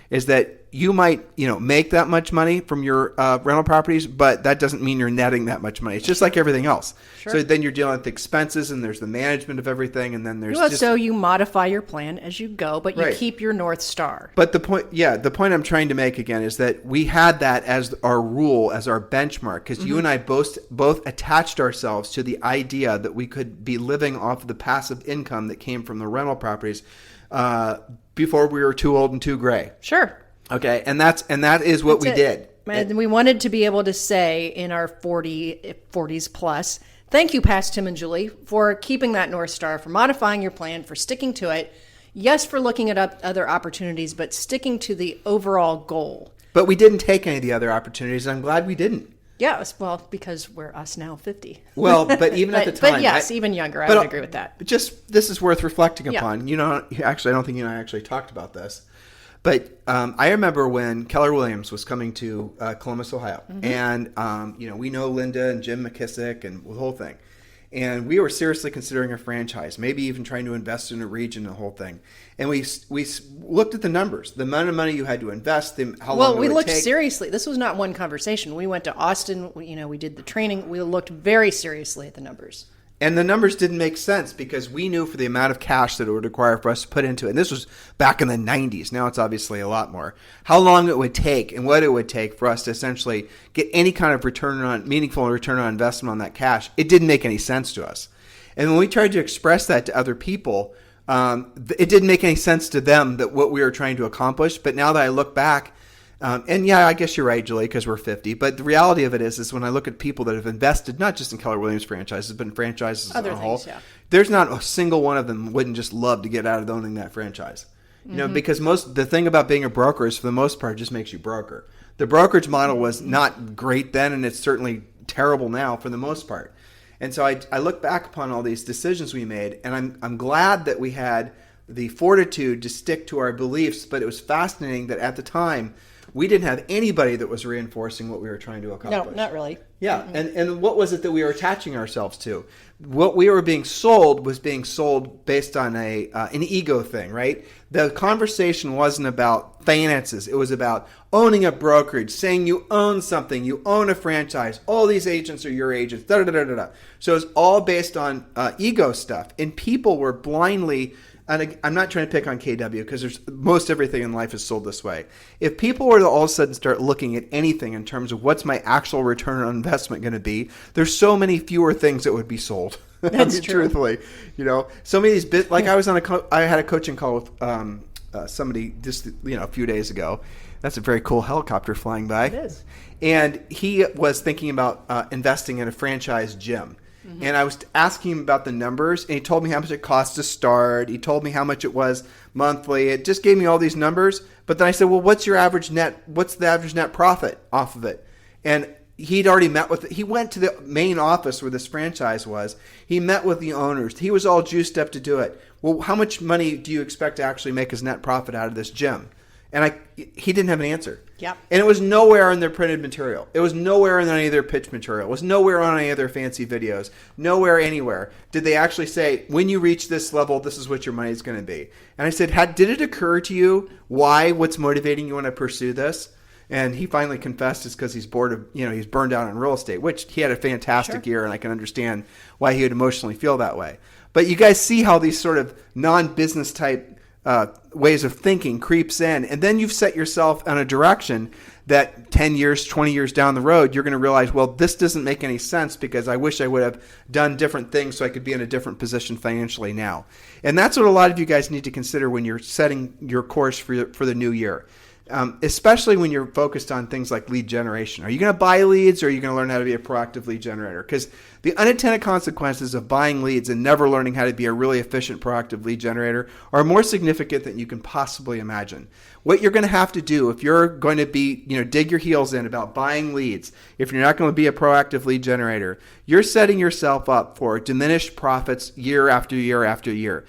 Speaker 2: is that you might, make that much money from your rental properties, but that doesn't mean you're netting that much money. It's just like everything else. Sure. So then you're dealing with expenses, and there's the management of everything, and then there's
Speaker 3: so you modify your plan as you go, but you keep your North Star.
Speaker 2: But the point I'm trying to make again is that we had that as our rule, as our benchmark, because you and I both attached ourselves to the idea that we could be living off of the passive income that came from the rental properties before we were too old and too gray.
Speaker 3: Sure.
Speaker 2: Okay, and that is what we did.
Speaker 3: And we wanted to be able to say in our 40s plus, thank you, past Tim and Julie, for keeping that North Star, for modifying your plan, for sticking to it. Yes, for looking at other opportunities, but sticking to the overall goal.
Speaker 2: But we didn't take any of the other opportunities, and I'm glad we didn't.
Speaker 3: Yeah, well, because we're us now 50.
Speaker 2: Well, but even at the time.
Speaker 3: But yes, even younger, I would agree with that.
Speaker 2: This is worth reflecting upon. Actually, I don't think you and I actually talked about this. But I remember when Keller Williams was coming to Columbus, Ohio, and we know Linda and Jim McKissick and the whole thing, and we were seriously considering a franchise, maybe even trying to invest in a region, the whole thing. And we looked at the numbers, the amount of money you had to invest, how long it would take.
Speaker 3: Well, we looked seriously. This was not one conversation. We went to Austin. We did the training. We looked very seriously at the numbers.
Speaker 2: And the numbers didn't make sense because we knew for the amount of cash that it would require for us to put into it, and this was back in the 90s, now it's obviously a lot more, how long it would take and what it would take for us to essentially get any kind of meaningful return on investment on that cash, it didn't make any sense to us. And when we tried to express that to other people, it didn't make any sense to them that what we were trying to accomplish. But now that I look back, and yeah, I guess you're right, Julie, because we're 50. But the reality of it is when I look at people that have invested, not just in Keller Williams franchises, but in franchises as a whole, there's not a single one of them wouldn't just love to get out of owning that franchise. Because the thing about being a broker is, for the most part, it just makes you broker. The brokerage model was not great then, and it's certainly terrible now for the most part. And so I look back upon all these decisions we made, and I'm glad that we had the fortitude to stick to our beliefs. But it was fascinating that at the time, we didn't have anybody that was reinforcing what we were trying to accomplish.
Speaker 3: No, not really.
Speaker 2: Yeah, and what was it that we were attaching ourselves to? What we were being sold was being sold based on an ego thing, right? The conversation wasn't about finances. It was about owning a brokerage, saying you own something, you own a franchise, all these agents are your agents, da-da-da-da-da. So it was all based on ego stuff, and people were blindly and I'm not trying to pick on KW because there's most everything in life is sold this way. If people were to all of a sudden start looking at anything in terms of what's my actual return on investment going to be, there's so many fewer things that would be sold.
Speaker 3: That's true.
Speaker 2: Truthfully, so many of these like I was on I had a coaching call with somebody just a few days ago. That's a very cool helicopter flying by.
Speaker 3: It is.
Speaker 2: And he was thinking about investing in a franchise gym. Mm-hmm. And I was asking him about the numbers, and he told me how much it cost to start. He told me how much it was monthly. It just gave me all these numbers. But then I said, well, what's the average net profit off of it? And he'd already met with he went to the main office where this franchise was. He met with the owners. He was all juiced up to do it. Well, how much money do you expect to actually make as net profit out of this gym? And he didn't have an answer.
Speaker 3: Yep.
Speaker 2: And it was nowhere in their printed material. It was nowhere in any of their pitch material. It was nowhere on any of their fancy videos. Nowhere anywhere did they actually say, when you reach this level, this is what your money is going to be. And I said, did it occur to you what's motivating you want to pursue this? And he finally confessed it's because he's bored of, he's burned out on real estate, which he had a fantastic year, and I can understand why he would emotionally feel that way. But you guys see how these sort of non-business type ways of thinking creeps in, and then you've set yourself on a direction that 10 years, 20 years down the road, you're going to realize, well, this doesn't make any sense because I wish I would have done different things so I could be in a different position financially now. And that's what a lot of you guys need to consider when you're setting your course for the new year. Especially when you're focused on things like lead generation. Are you going to buy leads, or are you going to learn how to be a proactive lead generator? Because the unintended consequences of buying leads and never learning how to be a really efficient proactive lead generator are more significant than you can possibly imagine. What you're going to have to do if you're going to be, dig your heels in about buying leads, if you're not going to be a proactive lead generator, you're setting yourself up for diminished profits year after year after year.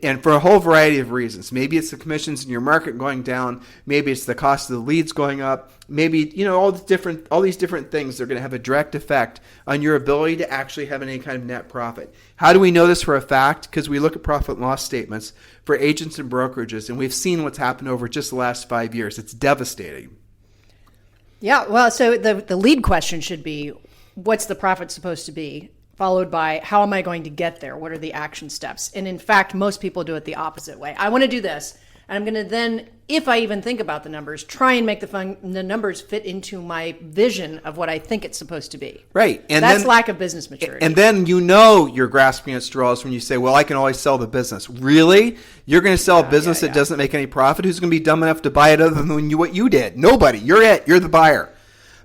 Speaker 2: And for a whole variety of reasons. Maybe it's the commissions in your market going down. Maybe it's the cost of the leads going up. Maybe, all these different things are going to have a direct effect on your ability to actually have any kind of net profit. How do we know this for a fact? Because we look at profit and loss statements for agents and brokerages, and we've seen what's happened over just the last 5 years. It's devastating.
Speaker 3: Yeah, well, so the lead question should be, what's the profit supposed to be? Followed by, how am I going to get there? What are the action steps? And in fact, most people do it the opposite way. I want to do this, and I'm going to then, if I even think about the numbers, try and make the numbers fit into my vision of what I think it's supposed to be.
Speaker 2: Right. And
Speaker 3: that's
Speaker 2: then,
Speaker 3: lack of business maturity.
Speaker 2: And then you're grasping at straws when you say, well, I can always sell the business. Really? You're going to sell a business that doesn't make any profit? Who's going to be dumb enough to buy it other than what you did? Nobody. You're it. You're the buyer.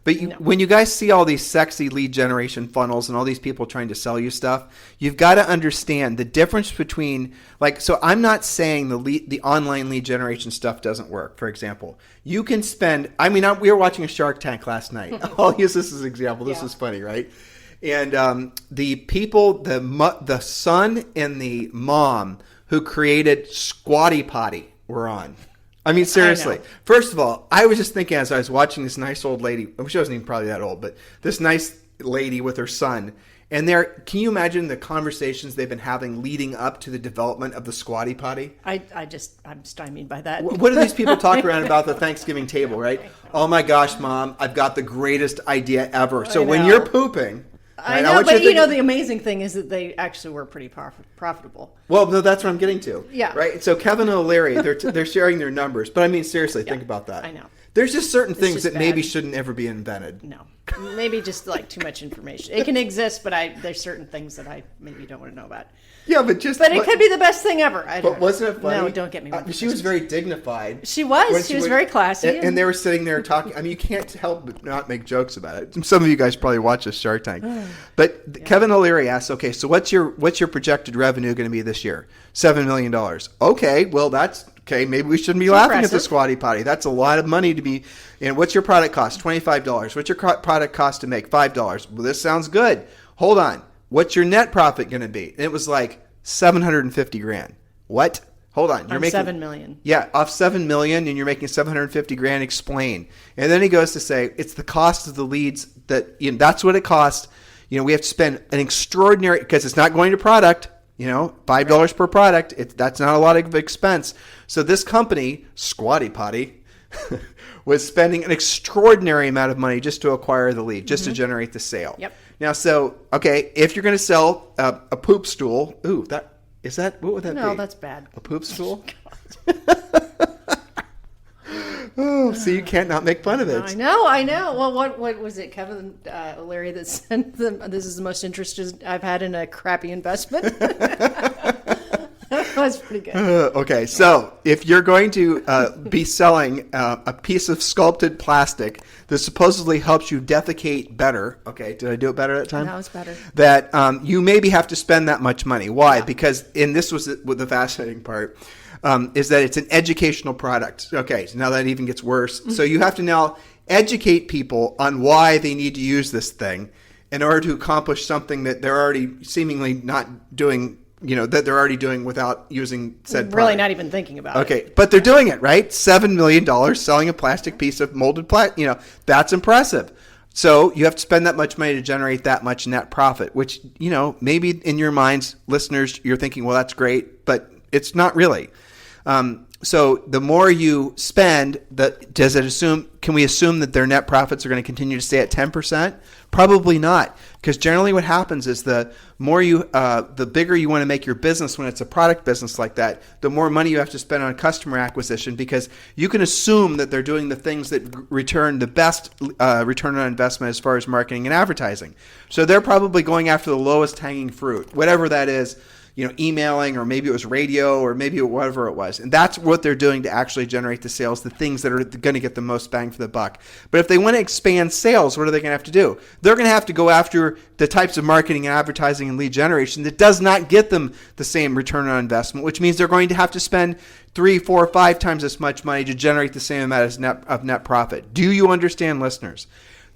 Speaker 2: But when you guys see all these sexy lead generation funnels and all these people trying to sell you stuff, you've got to understand the difference between, so I'm not saying the online lead generation stuff doesn't work. For example, you can spend, we were watching a Shark Tank last night. I'll use this as an example. This is funny, right? And the people, the son and the mom who created Squatty Potty were on. Seriously. First of all, I was just thinking as I was watching this nice old lady, she wasn't even probably that old, but this nice lady with her son. And can you imagine the conversations they've been having leading up to the development of the Squatty Potty?
Speaker 3: I'm stymied by that.
Speaker 2: What do these people talk around about the Thanksgiving table, right? Oh my gosh, Mom, I've got the greatest idea ever. So when you're pooping...
Speaker 3: I know, but the amazing thing is that they actually were pretty profitable.
Speaker 2: Well, no, that's what I'm getting to.
Speaker 3: Yeah.
Speaker 2: Right? So Kevin and O'Leary, they're sharing their numbers. But seriously, think about that.
Speaker 3: I know.
Speaker 2: There's just certain things that maybe shouldn't ever be invented.
Speaker 3: No. Maybe just too much information. It can exist, but there's certain things that I maybe don't want to know about.
Speaker 2: Yeah, but it
Speaker 3: could be the best thing ever.
Speaker 2: Wasn't it funny?
Speaker 3: No, don't get me wrong.
Speaker 2: She was very dignified.
Speaker 3: She was. She was very classy.
Speaker 2: And they were sitting there talking. You can't help but not make jokes about it. Some of you guys probably watch this Shark Tank. But Kevin O'Leary asked, okay, so what's your projected revenue going to be this year? $7 million. Okay, well, okay, maybe we shouldn't be laughing at the Squatty Potty. That's a lot of money to be. And what's your product cost? $25. What's your product cost to make? $5. Well, this sounds good. Hold on. What's your net profit going to be? And it was like $750,000. What? Hold on.
Speaker 3: You're making $7 million.
Speaker 2: Yeah, off $7 million, and you're making $750,000. Explain. And then he goes to say it's the cost of the leads that's what it costs. We have to spend an extraordinary, because it's not going to product. $5 per product. That's not a lot of expense. So this company, Squatty Potty, was spending an extraordinary amount of money just to acquire the lead, just to generate the sale.
Speaker 3: Yep.
Speaker 2: Now, if you're going to sell a poop stool, Is that, what would that be?
Speaker 3: No, that's bad.
Speaker 2: A poop stool? Oh, so you can't not make fun of it.
Speaker 3: I know. Well, what was it, Kevin O'Leary that sent them? This is the most interest I've had in a crappy investment. That's pretty good.
Speaker 2: Okay, so if you're going to be selling a piece of sculpted plastic that supposedly helps you defecate better, okay, did I do it better that time?
Speaker 3: No, it's better.
Speaker 2: That you maybe have to spend that much money. Why?
Speaker 3: Yeah.
Speaker 2: Because, and this was the fascinating part, is that it's an educational product. Okay, so now that even gets worse. So you have to now educate people on why they need to use this thing in order to accomplish something that they're already seemingly not doing, that they're already doing without using said product.
Speaker 3: Really not even thinking about it.
Speaker 2: Okay, but they're doing it, right? $7 million selling a plastic piece of molded plastic, that's impressive. So you have to spend that much money to generate that much net profit, which, maybe in your minds, listeners, you're thinking, well, that's great, but it's not really. So the more you spend, can we assume that their net profits are going to continue to stay at 10%? Probably not, because generally what happens is the bigger you want to make your business when it's a product business like that, the more money you have to spend on customer acquisition, because you can assume that they're doing the things that return the best return on investment as far as marketing and advertising. So they're probably going after the lowest hanging fruit, whatever that is. Emailing, or maybe it was radio, or maybe whatever it was. And that's what they're doing to actually generate the sales, the things that are going to get the most bang for the buck. But if they want to expand sales, what are they going to have to do? They're going to have to go after the types of marketing and advertising and lead generation that does not get them the same return on investment, which means they're going to have to spend 3, 4, 5 times as much money to generate the same amount of net profit. Do you understand, listeners?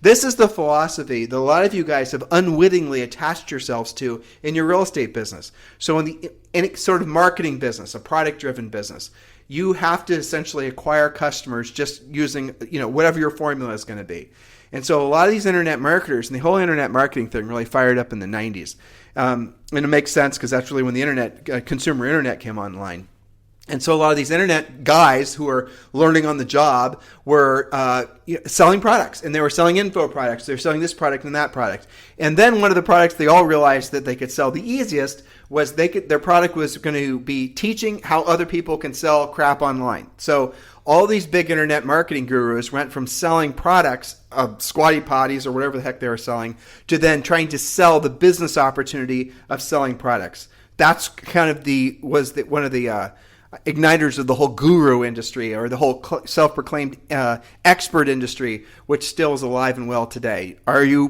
Speaker 2: This is the philosophy that a lot of you guys have unwittingly attached yourselves to in your real estate business. So in a sort of marketing business, a product-driven business, you have to essentially acquire customers just using, whatever your formula is going to be. And so a lot of these internet marketers, and the whole internet marketing thing really fired up in the 90s. And it makes sense because that's really when the consumer internet came online. And so a lot of these internet guys who are learning on the job were selling products, and they were selling info products. They were selling this product and that product. And then one of the products they all realized that they could sell the easiest was their product was going to be teaching how other people can sell crap online. So all these big internet marketing gurus went from selling products of squatty potties or whatever the heck they were selling to then trying to sell the business opportunity of selling products. That's kind of one of the igniters of the whole guru industry, or the whole self-proclaimed expert industry, which still is alive and well today.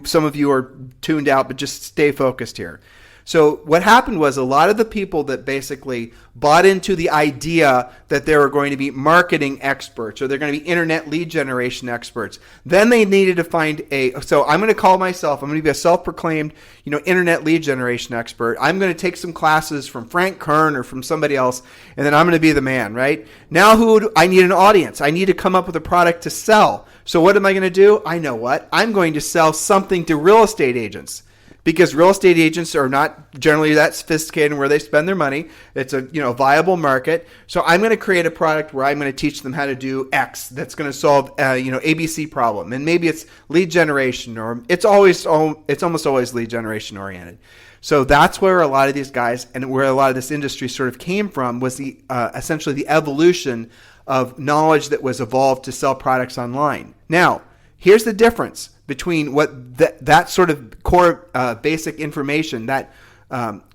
Speaker 2: Some of you are tuned out, but just stay focused here. So what happened was a lot of the people that basically bought into the idea that they were going to be marketing experts, or they're going to be internet lead generation experts, then they needed to find so I'm going to call myself, I'm going to be a self-proclaimed, internet lead generation expert. I'm going to take some classes from Frank Kern or from somebody else, and then I'm going to be the man, right? Now I need an audience. I need to come up with a product to sell. So what am I going to do? I know what. I'm going to sell something to real estate agents. Because real estate agents are not generally that sophisticated in where they spend their money. It's a viable market. So I'm going to create a product where I'm going to teach them how to do X that's going to solve ABC problem. And maybe it's lead generation, or it's almost always lead generation oriented. So that's where a lot of these guys and where a lot of this industry sort of came from, was essentially the evolution of knowledge that was evolved to sell products online. Now, here's the difference between what that sort of core basic information, that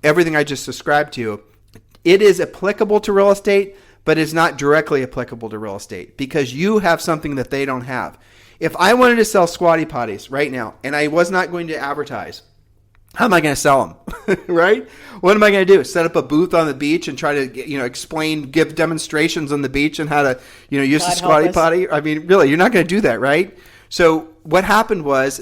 Speaker 2: everything I just described to you, it is applicable to real estate, but is not directly applicable to real estate, because you have something that they don't have. If I wanted to sell squatty potties right now, and I was not going to advertise, how am I going to sell them, right? What am I going to do? Set up a booth on the beach and try to give demonstrations on the beach and how to use the squatty potty? I mean, really, you're not going to do that, right? So what happened was,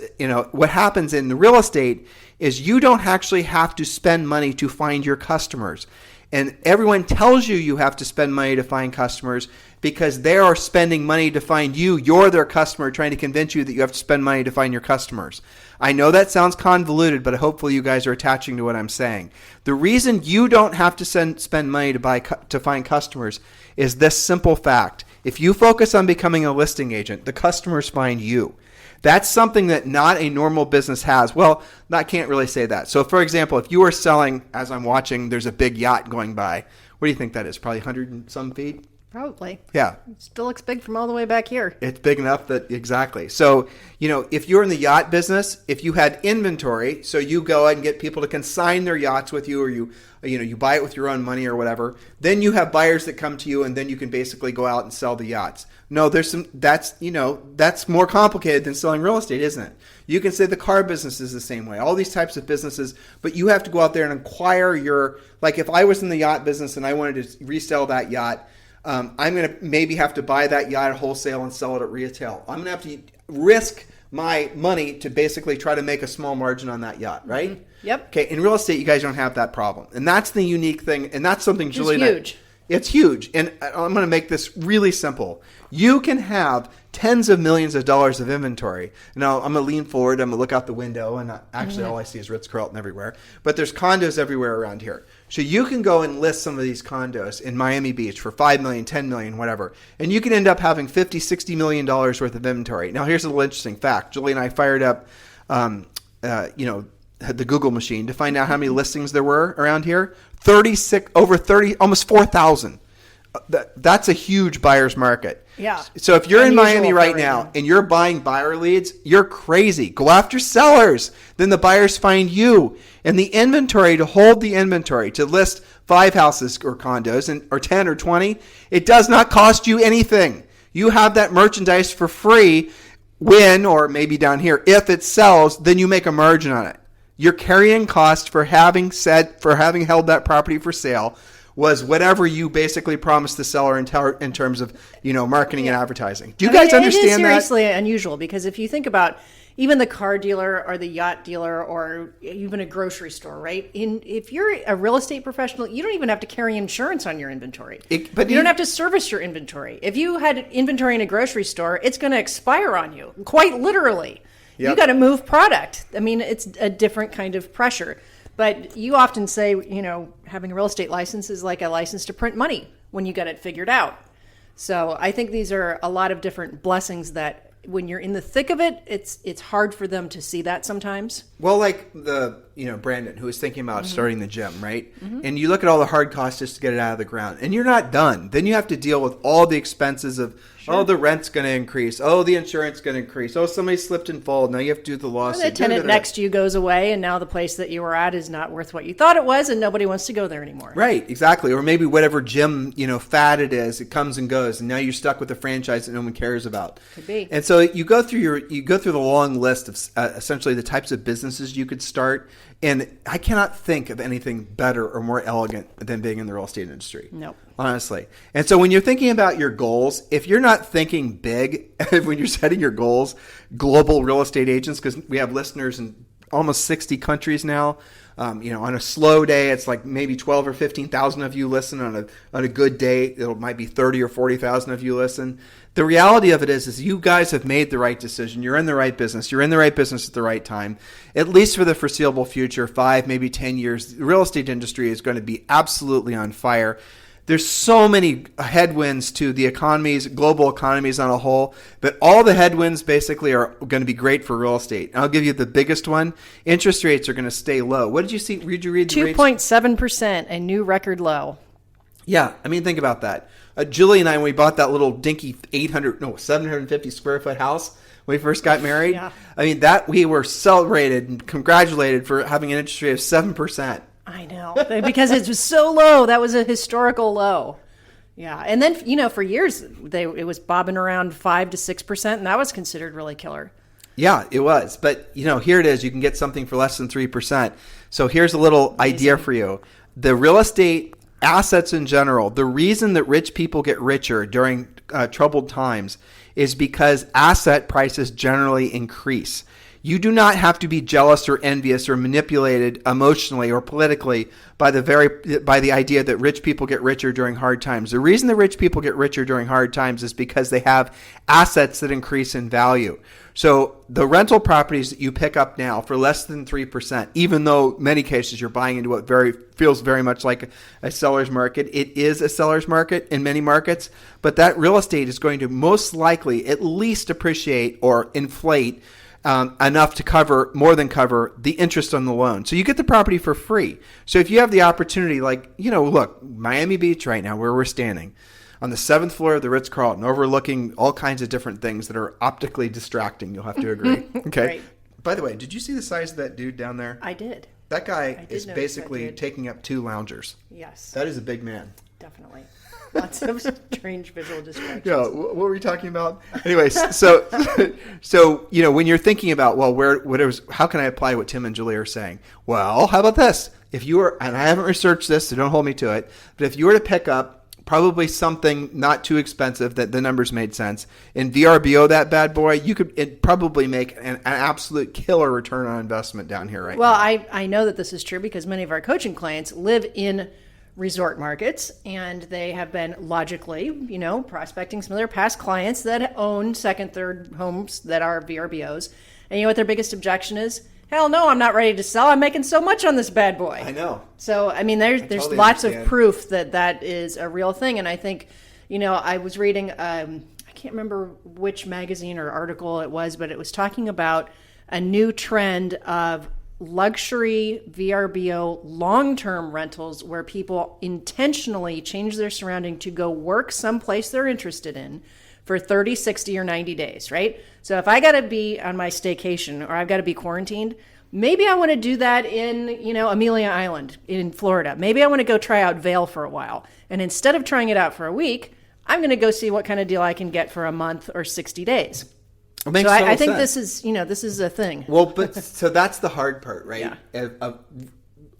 Speaker 2: what happens in the real estate is you don't actually have to spend money to find your customers. And everyone tells you have to spend money to find customers because they are spending money to find you. You're their customer, trying to convince you that you have to spend money to find your customers. I know that sounds convoluted, but hopefully you guys are attaching to what I'm saying. The reason you don't have to spend money to find customers is this simple fact. If you focus on becoming a listing agent, the customers find you. That's something that not a normal business has. Well, I can't really say that. So, for example, if you are selling, as I'm watching, there's a big yacht going by. What do you think that is? Probably 100 and some feet?
Speaker 3: Probably.
Speaker 2: Yeah.
Speaker 3: It still looks big from all the way back here.
Speaker 2: It's big enough that, exactly. So, if you're in the yacht business, if you had inventory, so you go and get people to consign their yachts with you, or you buy it with your own money or whatever, then you have buyers that come to you, and then you can basically go out and sell the yachts. No, that's more complicated than selling real estate, isn't it? You can say the car business is the same way, all these types of businesses, but you have to go out there and acquire like if I was in the yacht business and I wanted to resell that yacht, I'm going to maybe have to buy that yacht at wholesale and sell it at retail. I'm going to have to risk my money to basically try to make a small margin on that yacht, right?
Speaker 3: Mm-hmm. Yep.
Speaker 2: Okay, in real estate, you guys don't have that problem. And that's the unique thing, and that's something Julie and I...
Speaker 3: It's huge.
Speaker 2: It's huge, and I'm going to make this really simple. You can have tens of millions of dollars of inventory. Now, I'm going to lean forward. I'm going to look out the window, and actually all I see is Ritz-Carlton everywhere. But there's condos everywhere around here. So you can go and list some of these condos in Miami Beach for $5 million, $10 million, whatever. And you can end up having $50, $60 million worth of inventory. Now, here's a little interesting fact. Julie and I fired up the Google machine to find out how many listings there were around here. 36, over 30, almost 4,000. That's a huge buyer's market.
Speaker 3: Yeah.
Speaker 2: So if you're in Miami right now
Speaker 3: now
Speaker 2: and you're buying buyer leads, you're crazy. Go after sellers. Then the buyers find you. And the inventory, to hold the inventory, to list 5 houses or condos or 10 or 20, it does not cost you anything. You have that merchandise for free when, or maybe down here, if it sells, then you make a margin on it. Your carrying cost for having held that property for sale was whatever you basically promised the seller in terms of marketing and advertising. Do you guys understand that?
Speaker 3: It is seriously unusual, because if you think about even the car dealer or the yacht dealer or even a grocery store, right? If you're a real estate professional, you don't even have to carry insurance on your inventory. But you don't have to service your inventory. If you had inventory in a grocery store, it's going to expire on you, quite literally. Yep. You got to move product. I mean, it's a different kind of pressure. But you often say, having a real estate license is like a license to print money when you get it figured out. So I think these are a lot of different blessings that when you're in the thick of it, it's hard for them to see that sometimes.
Speaker 2: Well, like Brandon, who was thinking about starting the gym, right? Mm-hmm. And you look at all the hard costs just to get it out of the ground, and you're not done. Then you have to deal with all the expenses of, the rent's going to increase. Oh, the insurance going to increase. Oh, somebody slipped and fell. Now you have to do the lawsuit.
Speaker 3: And the tenant next to you goes away, and now the place that you were at is not worth what you thought it was, and nobody wants to go there anymore.
Speaker 2: Right, exactly. Or maybe whatever gym, fad it is, it comes and goes, and now you're stuck with a franchise that no one cares about.
Speaker 3: Could be.
Speaker 2: And so you go through the long list of essentially the types of businesses you could start, and I cannot think of anything better or more elegant than being in the real estate industry.
Speaker 3: Nope.
Speaker 2: Honestly. And so when you're thinking about your goals, if you're not thinking big when you're setting your goals, global real estate agents, because we have listeners in almost 60 countries now. On a slow day, it's like maybe 12 or 15,000 of you listen. On a good day, it might be 30 or 40,000 of you listen. The reality of it is you guys have made the right decision. You're in the right business. You're in the right business at the right time. At least for the foreseeable future, 5, maybe 10 years, the real estate industry is going to be absolutely on fire. There's so many headwinds to the economies, global economies on a whole, but all the headwinds basically are going to be great for real estate. And I'll give you the biggest one. Interest rates are going to stay low. What did you see? Did you read the rates?
Speaker 3: 2.7%, a new record low.
Speaker 2: Yeah, I mean, think about that. Julie and I, when we bought that little dinky 750 square foot house when we first got married,
Speaker 3: Yeah.
Speaker 2: I mean, that we were celebrated and congratulated for having an interest rate of 7%.
Speaker 3: I know, because it was so low. That was a historical low. Yeah, and then for years it was bobbing around 5 to 6%, and that was considered really killer.
Speaker 2: Yeah, it was. But here it is. You can get something for less than 3%. So here's a little idea for you. The real estate assets in general, the reason that rich people get richer during troubled times is because asset prices generally increase. You do not have to be jealous or envious or manipulated emotionally or politically by the idea that rich people get richer during hard times. The reason the rich people get richer during hard times is because they have assets that increase in value. So the rental properties that you pick up now for less than 3%, even though in many cases you're buying into what feels very much like a seller's market, it is a seller's market in many markets, but that real estate is going to most likely at least appreciate or inflate enough to more than cover the interest on the loan. So you get the property for free. So if you have the opportunity, look, Miami Beach right now, where we're standing, on the 7th floor of the Ritz-Carlton, overlooking all kinds of different things that are optically distracting, you'll have to agree. Okay.
Speaker 3: Right.
Speaker 2: By the way, did you see the size of that dude down there?
Speaker 3: I did.
Speaker 2: That guy is
Speaker 3: notice
Speaker 2: basically
Speaker 3: that dude.
Speaker 2: taking up 2 loungers.
Speaker 3: Yes.
Speaker 2: That is a big man.
Speaker 3: Definitely. Lots of strange visual distractions.
Speaker 2: Yeah, what were we talking about? Anyways, so when you're thinking about, how can I apply what Tim and Julie are saying? Well, how about this? If you were, and I haven't researched this, so don't hold me to it, but if you were to pick up probably something not too expensive that the numbers made sense, and VRBO that bad boy, you could probably make an absolute killer return on investment down here right now.
Speaker 3: Well, I know that this is true because many of our coaching clients live in resort markets, and they have been logically, prospecting some of their past clients that own second, third homes that are VRBOs. And you know what their biggest objection is? Hell no, I'm not ready to sell. I'm making so much on this bad boy.
Speaker 2: I know.
Speaker 3: So, there's
Speaker 2: totally
Speaker 3: lots
Speaker 2: understand.
Speaker 3: of proof that is a real thing. And I think, I was reading, I can't remember which magazine or article it was, but it was talking about a new trend of luxury VRBO long-term rentals where people intentionally change their surrounding to go work someplace they're interested in for 30, 60, or 90 days, right? So if I got to be on my staycation or I've got to be quarantined, maybe I want to do that in, Amelia Island in Florida. Maybe I want to go try out Vail for a while. And instead of trying it out for a week, I'm going to go see what kind of deal I can get for a month or 60 days.
Speaker 2: It makes
Speaker 3: So I
Speaker 2: total
Speaker 3: think
Speaker 2: sense.
Speaker 3: this is a thing.
Speaker 2: Well, but so that's the hard part, right?
Speaker 3: Yeah.
Speaker 2: Of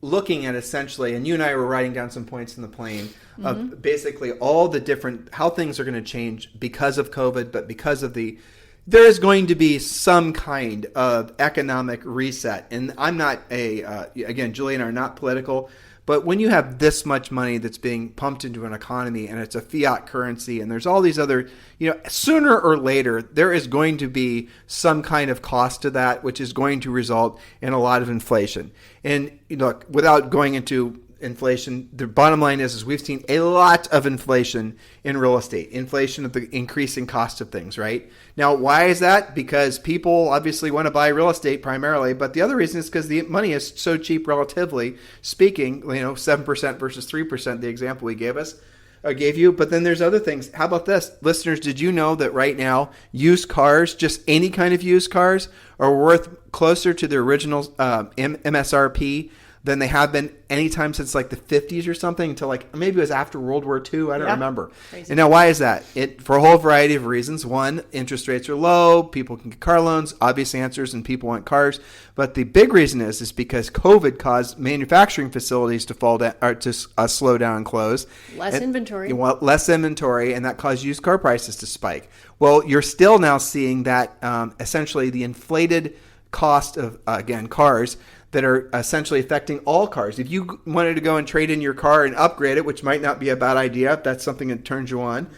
Speaker 2: looking at essentially, and you and I were writing down some points in the plane of basically all the different, how things are going to change because of COVID, but because of there is going to be some kind of economic reset. And I'm not again, Julie and I are not political, but when you have this much money that's being pumped into an economy and it's a fiat currency and there's all these other, sooner or later, there is going to be some kind of cost to that, which is going to result in a lot of inflation. And look, without going into inflation, the bottom line is we've seen a lot of inflation in real estate, inflation of the increasing cost of things, right? Now, why is that? Because people obviously want to buy real estate primarily, but the other reason is because the money is so cheap relatively speaking, 7% versus 3%, the example we gave you. But then there's other things. How about this? Listeners, did you know that right now used cars, just any kind of used cars, are worth closer to the original MSRP than they have been anytime since like the 50s or something, until like maybe it was after World War II. I don't remember.
Speaker 3: Crazy.
Speaker 2: And now why is that? For a whole variety of reasons. One, interest rates are low. People can get car loans, obvious answers, and people want cars. But the big reason is because COVID caused manufacturing facilities to fall down or to slow down and close.
Speaker 3: Less inventory.
Speaker 2: Less inventory, and that caused used car prices to spike. Well, you're still now seeing that essentially the inflated cost of, cars that are essentially affecting all cars. If you wanted to go and trade in your car and upgrade it, which might not be a bad idea if that's something that turns you on,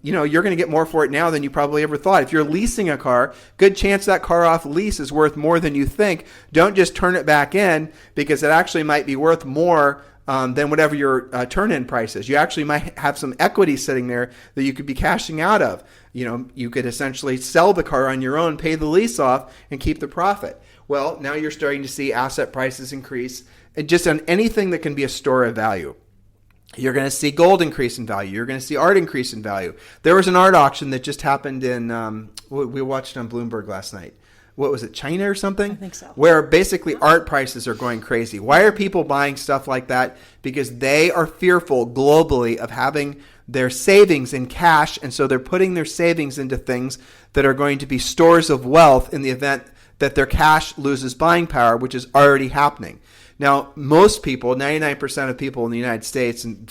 Speaker 2: you're going to get more for it now than you probably ever thought. If you're leasing a car, good chance that car off lease is worth more than you think. Don't just turn it back in, because it actually might be worth more than whatever your turn-in price is. You actually might have some equity sitting there that you could be cashing out of. You could essentially sell the car on your own, pay the lease off, and keep the profit. Well, now you're starting to see asset prices increase, and just on anything that can be a store of value. You're going to see gold increase in value. You're going to see art increase in value. There was an art auction that just happened in, we watched on Bloomberg last night. What was it, China or something?
Speaker 3: I think so.
Speaker 2: Where basically art prices are going crazy. Why are people buying stuff like that? Because they are fearful globally of having their savings in cash, and so they're putting their savings into things that are going to be stores of wealth in the event that their cash loses buying power, which is already happening. Now, most people, 99% of people in the United States, and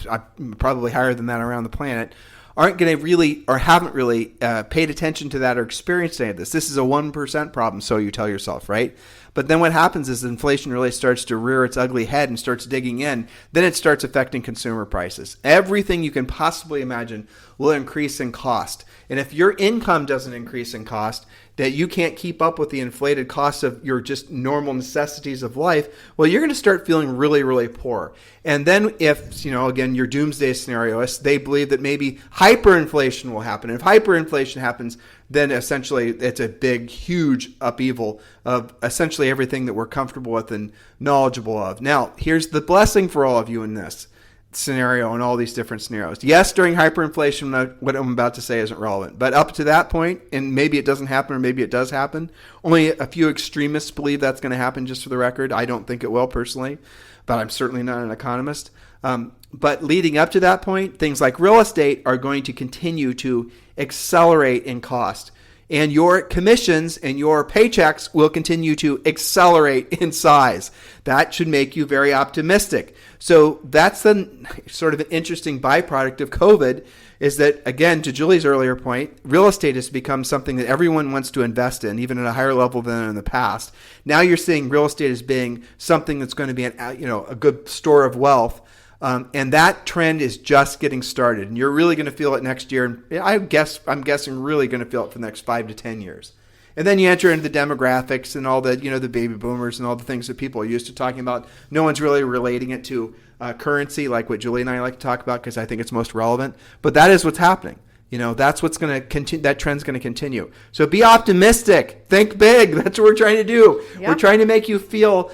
Speaker 2: probably higher than that around the planet, aren't going to really or haven't really paid attention to that or experienced any of this. This is a 1% problem, so you tell yourself, right? But then what happens is inflation really starts to rear its ugly head and starts digging in. Then it starts affecting consumer prices. Everything you can possibly imagine will increase in cost. And if your income doesn't increase in cost, that you can't keep up with the inflated costs of your just normal necessities of life, well, you're going to start feeling really, really poor. And then if, again, your doomsday scenarios, they believe that maybe hyperinflation will happen. And if hyperinflation happens, then essentially it's a big, huge upheaval of essentially everything that we're comfortable with and knowledgeable of. Now, here's the blessing for all of you in this scenario and all these different scenarios. Yes, during hyperinflation, what I'm about to say isn't relevant. But up to that point, and maybe it doesn't happen or maybe it does happen, only a few extremists believe that's going to happen, just for the record. I don't think it will personally, but I'm certainly not an economist. But leading up to that point, things like real estate are going to continue to accelerate in cost. And your commissions and your paychecks will continue to accelerate in size. That should make you very optimistic. So that's the sort of an interesting byproduct of COVID, is that, again, to Julie's earlier point, real estate has become something that everyone wants to invest in, even at a higher level than in the past. Now you're seeing real estate as being something that's going to be a good store of wealth. And that trend is just getting started, and you're really going to feel it next year. And I'm guessing really going to feel it for the next 5 to 10 years. And then you enter into the demographics and all the, the baby boomers and all the things that people are used to talking about. No one's really relating it to currency like what Julie and I like to talk about, because I think it's most relevant. But that is what's happening. That's what's going to continue. That trend's going to continue. So be optimistic. Think big. That's what we're trying to do. Yep. We're trying to make you feel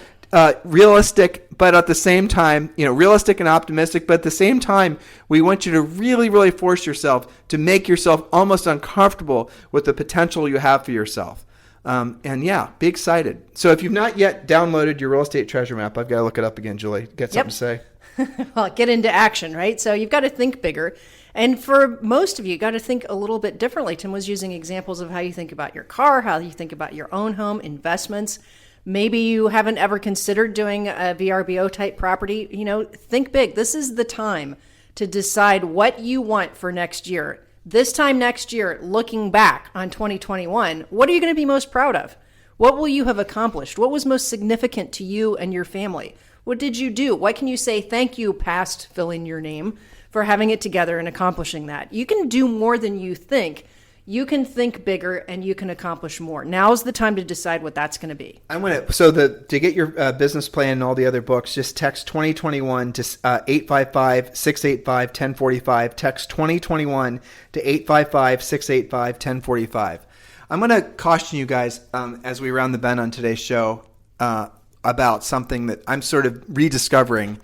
Speaker 2: realistic, but at the same time, realistic and optimistic, but at the same time, we want you to really, really force yourself to make yourself almost uncomfortable with the potential you have for yourself. Be excited. So if you've not yet downloaded your real estate treasure map, I've got to look it up again, Julie. Get something to say?
Speaker 3: Well, get into action, right? So you've got to think bigger. And for most of you, got to think a little bit differently. Tim was using examples of how you think about your car, how you think about your own home, investments. Maybe you haven't ever considered doing a VRBO type property. Think big. This is the time to decide what you want for next year. This time next year, looking back on 2021, what are you going to be most proud of? What will you have accomplished? What was most significant to you and your family? What did you do? What can you say thank you, past, fill in your name, for having it together and accomplishing that? You can do more than you think. You can think bigger and you can accomplish more. Now's the time to decide what that's going to be.
Speaker 2: To get your business plan and all the other books, just text 2021 to 855-685-1045. Text 2021 to 855-685-1045. I'm going to caution you guys as we round the bend on today's show about something that I'm sort of rediscovering.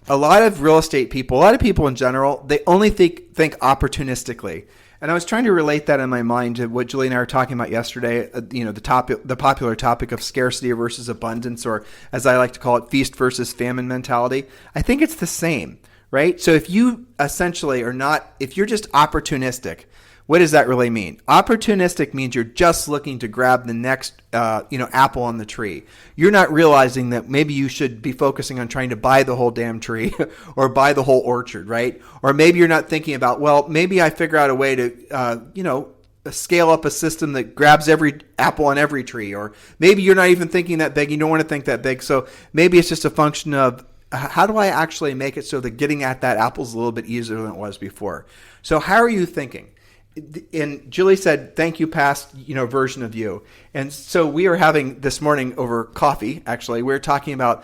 Speaker 2: A lot of real estate people, a lot of people in general, they only think opportunistically. And I was trying to relate that in my mind to what Julie and I were talking about yesterday, the popular topic of scarcity versus abundance, or as I like to call it, feast versus famine mentality. I think it's the same, right? So if you essentially are not, if you're just opportunistic, what does that really mean? Opportunistic means you're just looking to grab the next, apple on the tree. You're not realizing that maybe you should be focusing on trying to buy the whole damn tree or buy the whole orchard, right? Or maybe you're not thinking about, well, maybe I figure out a way to, scale up a system that grabs every apple on every tree. Or maybe you're not even thinking that big. You don't want to think that big. So maybe it's just a function of how do I actually make it so that getting at that apple is a little bit easier than it was before. So how are you thinking? And Julie said, thank you, past, version of you. And so we are having this morning over coffee, actually, we're talking about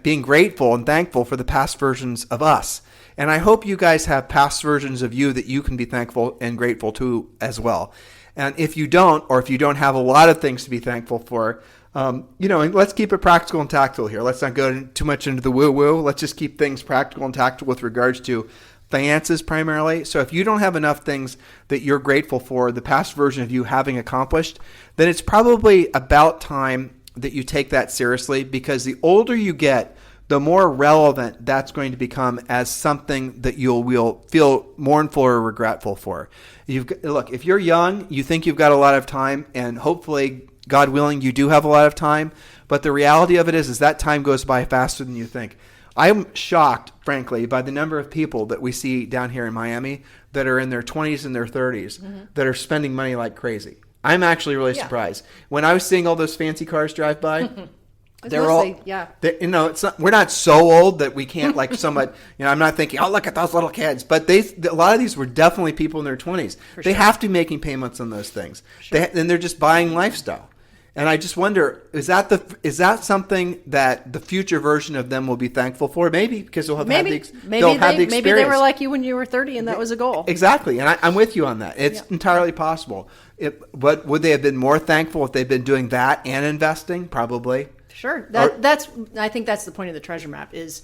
Speaker 2: being grateful and thankful for the past versions of us. And I hope you guys have past versions of you that you can be thankful and grateful to as well. And if you don't, or if you don't have a lot of things to be thankful for, and let's keep it practical and tactile here. Let's not go too much into the woo-woo. Let's just keep things practical and tactile with regards to finances primarily. So if you don't have enough things that you're grateful for, the past version of you having accomplished, then it's probably about time that you take that seriously, because the older you get, the more relevant that's going to become as something that will feel mournful or regretful for. Look, if you're young, you think you've got a lot of time, and hopefully, God willing, you do have a lot of time, but the reality of it is that time goes by faster than you think. I'm shocked, frankly, by the number of people that we see down here in Miami that are in their 20s and their 30s that are spending money like crazy. I'm actually really surprised. When I was seeing all those fancy cars drive by, they're all, you know, it's not, we're not so old that we can't like somewhat, you know, I'm not thinking, oh, look at those little kids. But a lot of these were definitely people in their 20s. They have to be making payments on those things. And they're just buying lifestyle. And I just wonder, is that something that the future version of them will be thankful for? Maybe, because they'll have had the experience.
Speaker 3: Maybe they were like you when you were 30 and that was a goal.
Speaker 2: Exactly. And I'm with you on that. It's entirely possible. But would they have been more thankful if they'd been doing that and investing? Probably. Sure.
Speaker 3: I think that's the point of the treasure map is,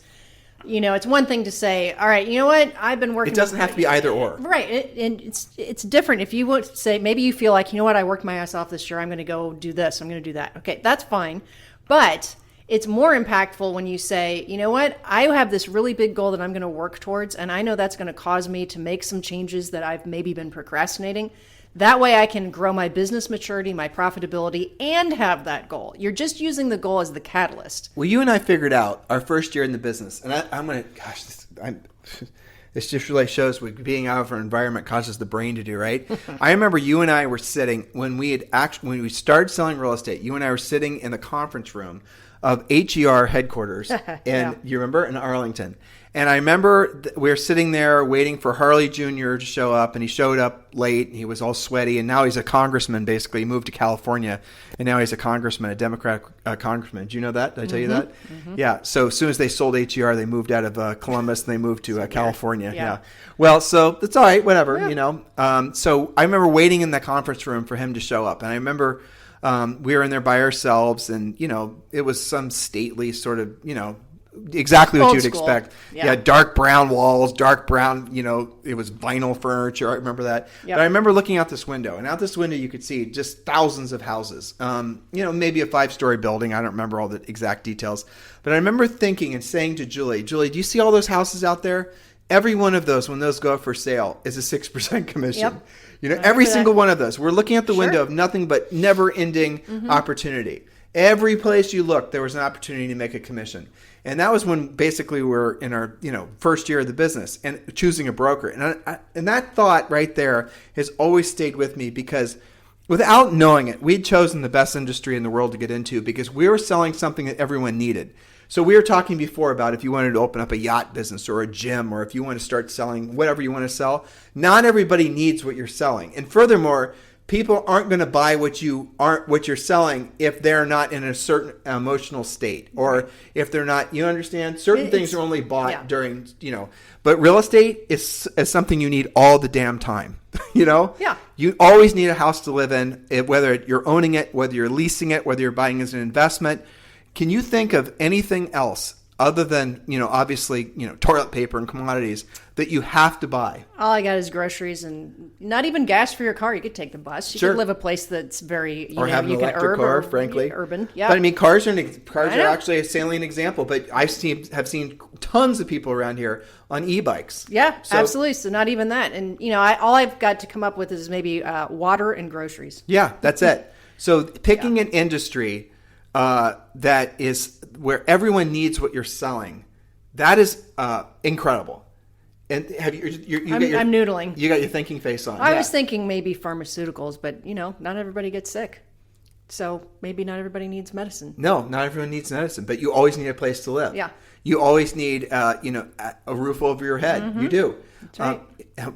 Speaker 3: you know, it's one thing to say, all right, you know what, I've been working.
Speaker 2: It doesn't have to be either or.
Speaker 3: Right. And it's different. If you would say, maybe you feel like, you know what, I worked my ass off this year. I'm going to go do this. I'm going to do that. Okay, that's fine. But it's more impactful when you say, you know what, I have this really big goal that I'm going to work towards. And I know that's going to cause me to make some changes that I've maybe been procrastinating. That way I can grow my business maturity, my profitability, and have that goal. You're just using the goal as the catalyst.
Speaker 2: Well, you and I figured out our first year in the business, and I'm going to, this just really shows what being out of our environment causes the brain to do, right? I remember you and I were sitting, when we started selling real estate, you and I were sitting in the conference room of HER headquarters, and you remember, in Arlington. And I remember we were sitting there waiting for Harley Jr. to show up, and he showed up late, and he was all sweaty, and now he's a congressman, basically. He moved to California, and now he's a congressman, a Democratic congressman. Did you know that? Did I tell you that? Mm-hmm. Yeah, so as soon as they sold HER, they moved out of Columbus, and they moved to California. Yeah. Well, so it's all right, whatever, you know. So I remember waiting in the conference room for him to show up, and I remember we were in there by ourselves, and, you know, it was some stately sort of, you know, exactly what you'd expect. Yeah, dark brown walls, dark brown, you know, it was vinyl furniture. I remember that. Yep. But I remember looking out this window, and out this window you could see just thousands of houses. You know, maybe a 5-story building. I don't remember all the exact details. But I remember thinking and saying to Julie, do you see all those houses out there? Every one of those, when those go up for sale, is a 6% commission. Yep. You know, every single one of those. We're looking at the window of nothing but never-ending opportunity. Every place you look, there was an opportunity to make a commission. And that was when basically we're in our, you know, first year of the business and choosing a broker. And that thought right there has always stayed with me, because without knowing it, we'd chosen the best industry in the world to get into because we were selling something that everyone needed. So we were talking before about if you wanted to open up a yacht business or a gym, or if you want to start selling whatever you want to sell, not everybody needs what you're selling. And furthermore, people aren't going to buy what you're selling if they're not in a certain emotional state, or if they're not, you understand, certain things are only bought during, you know, but real estate is something you need all the damn time, you know? Yeah. You always need a house to live in, whether you're owning it, whether you're leasing it, whether you're buying as an investment. Can you think of anything else other than, you know, obviously, you know, toilet paper and commodities that you have to buy?
Speaker 3: All I got is groceries and not even gas for your car. You could take the bus. You could live a place that's very, you
Speaker 2: have an electric car, frankly.
Speaker 3: Urban. Yeah.
Speaker 2: But I mean, cars are actually a salient example. But have seen tons of people around here on e-bikes.
Speaker 3: Yeah, absolutely. So not even that. And, you know, all I've got to come up with is maybe water and groceries.
Speaker 2: Yeah, that's it. So picking an industry that is where everyone needs what you're selling, that is incredible. And have I'm
Speaker 3: noodling.
Speaker 2: You got your thinking face on.
Speaker 3: I was thinking maybe pharmaceuticals, but, you know, not everybody gets sick. So maybe not everybody needs medicine.
Speaker 2: No, not everyone needs medicine, but you always need a place to live.
Speaker 3: Yeah.
Speaker 2: You always need, you know, a roof over your head. Mm-hmm. You do. That's right.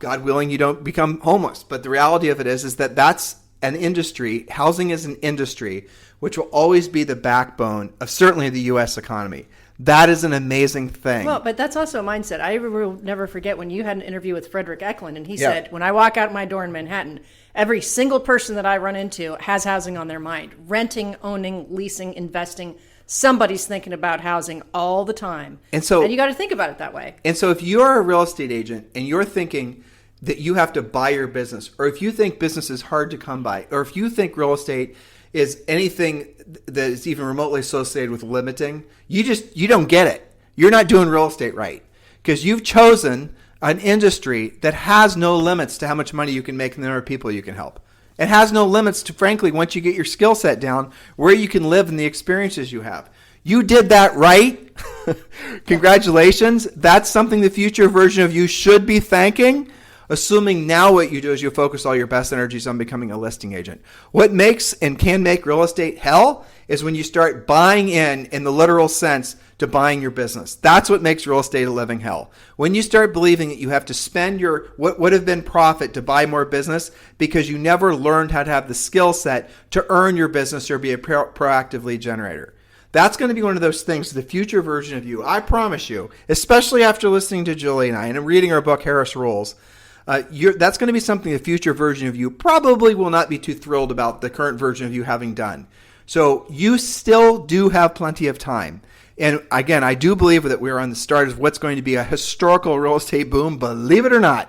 Speaker 2: God willing, you don't become homeless. But the reality of it is that that's an industry. Housing is an industry which will always be the backbone of certainly the U.S. economy. That is an amazing thing.
Speaker 3: Well, but that's also a mindset. I will never forget when you had an interview with Frederick Eklund, and he said, when I walk out my door in Manhattan, every single person that I run into has housing on their mind. Renting, owning, leasing, investing. Somebody's thinking about housing all the time. And you got to think about it that way.
Speaker 2: And so if you're a real estate agent and you're thinking that you have to buy your business, or if you think business is hard to come by, or if you think real estate is anything that is even remotely associated with limiting, you don't get it. You're not doing real estate right, because you've chosen an industry that has no limits to how much money you can make and the number of people you can help. It has no limits to, frankly, once you get your skill set down, where you can live and the experiences you have. You did that right. Congratulations. That's something the future version of you should be thanking. assuming now what you do is you focus all your best energies on becoming a listing agent. What makes and can make real estate hell is when you start buying in the literal sense, to buying your business. That's what makes real estate a living hell. When you start believing that you have to spend your what would have been profit to buy more business because you never learned how to have the skill set to earn your business or be a proactive lead generator. That's going to be one of those things, the future version of you. I promise you, especially after listening to Julie and I and reading our book, Harris Rules, that's going to be something the future version of you probably will not be too thrilled about the current version of you having done. So you still do have plenty of time. And again, I do believe that we're on the start of what's going to be a historical real estate boom, believe it or not,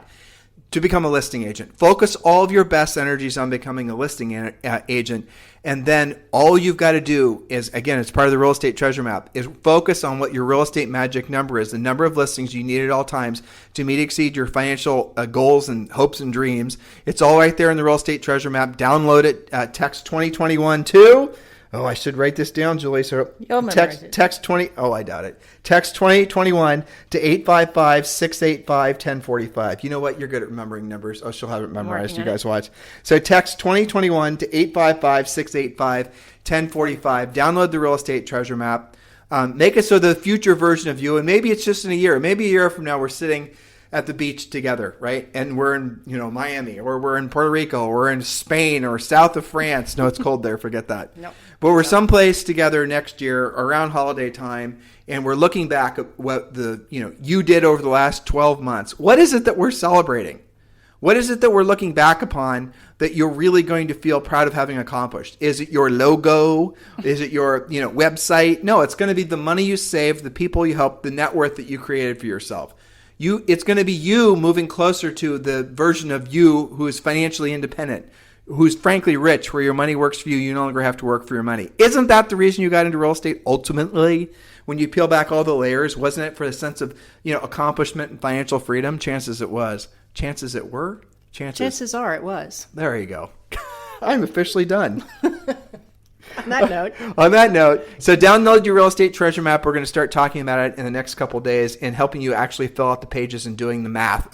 Speaker 2: to become a listing agent. Focus all of your best energies on becoming a listing agent. And then all you've got to do is, again, it's part of the real estate treasure map, is focus on what your real estate magic number is, the number of listings you need at all times to meet, exceed your financial goals and hopes and dreams. It's all right there in the real estate treasure map. Download it, text 2021 to... Oh, I should write this down, Julie. So text 20. Oh, I doubt it. Text 2021 to 855-685-1045. You know what? You're good at remembering numbers. Oh, she'll have it memorized. You guys watch. So text 2021 to 855-685-1045. Download the real estate treasure map. Make it so the future version of you, and maybe it's just in a year. Maybe a year from now, we're sitting at the beach together, right? And we're in, Miami, or we're in Puerto Rico, or we're in Spain, or south of France. No, it's cold there. Forget that.
Speaker 3: Nope.
Speaker 2: But we're someplace together next year around holiday time, and we're looking back at what you did over the last 12 months. What is it that we're celebrating? What is it that we're looking back upon that you're really going to feel proud of having accomplished? Is it your logo? Is it your website? No, it's going to be the money you saved, the people you helped, the net worth that you created for yourself. It's going to be you moving closer to the version of you who is financially independent, who's frankly rich, where your money works for you. You no longer have to work for your money. Isn't that the reason you got into real estate ultimately? When you peel back all the layers, wasn't it for a sense of accomplishment and financial freedom? Chances it was. Chances it were?
Speaker 3: Chances are it was.
Speaker 2: There you go. I'm officially done.
Speaker 3: On that note.
Speaker 2: So download your real estate treasure map. We're going to start talking about it in the next couple of days and helping you actually fill out the pages and doing the math.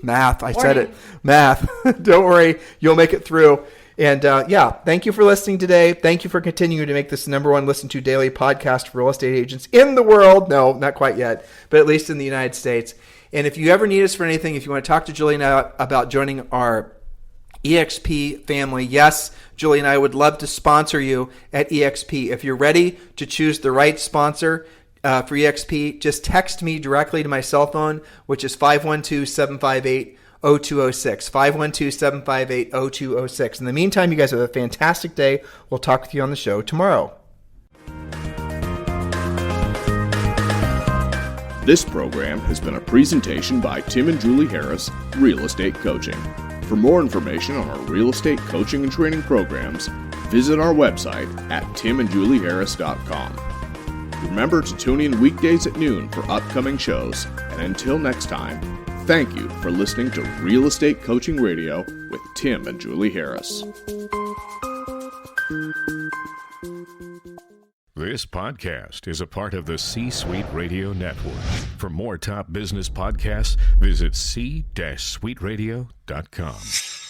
Speaker 2: Math. I said it. Math. Don't worry. You'll make it through. And thank you for listening today. Thank you for continuing to make this the number one listened to daily podcast for real estate agents in the world. No, not quite yet, but at least in the United States. And if you ever need us for anything, if you want to talk to Julie and I about joining our EXP family, yes, Julie and I would love to sponsor you at EXP. If you're ready to choose the right sponsor for EXP, just text me directly to my cell phone, which is 512-758-0206. 512-758-0206. In the meantime, you guys have a fantastic day. We'll talk with you on the show tomorrow.
Speaker 1: This program has been a presentation by Tim and Julie Harris, Real Estate Coaching. For more information on our real estate coaching and training programs, visit our website at timandjulieharris.com. Remember to tune in weekdays at noon for upcoming shows, and until next time, thank you for listening to Real Estate Coaching Radio with Tim and Julie Harris.
Speaker 4: This podcast is a part of the C-Suite Radio Network. For more top business podcasts, visit c-suiteradio.com.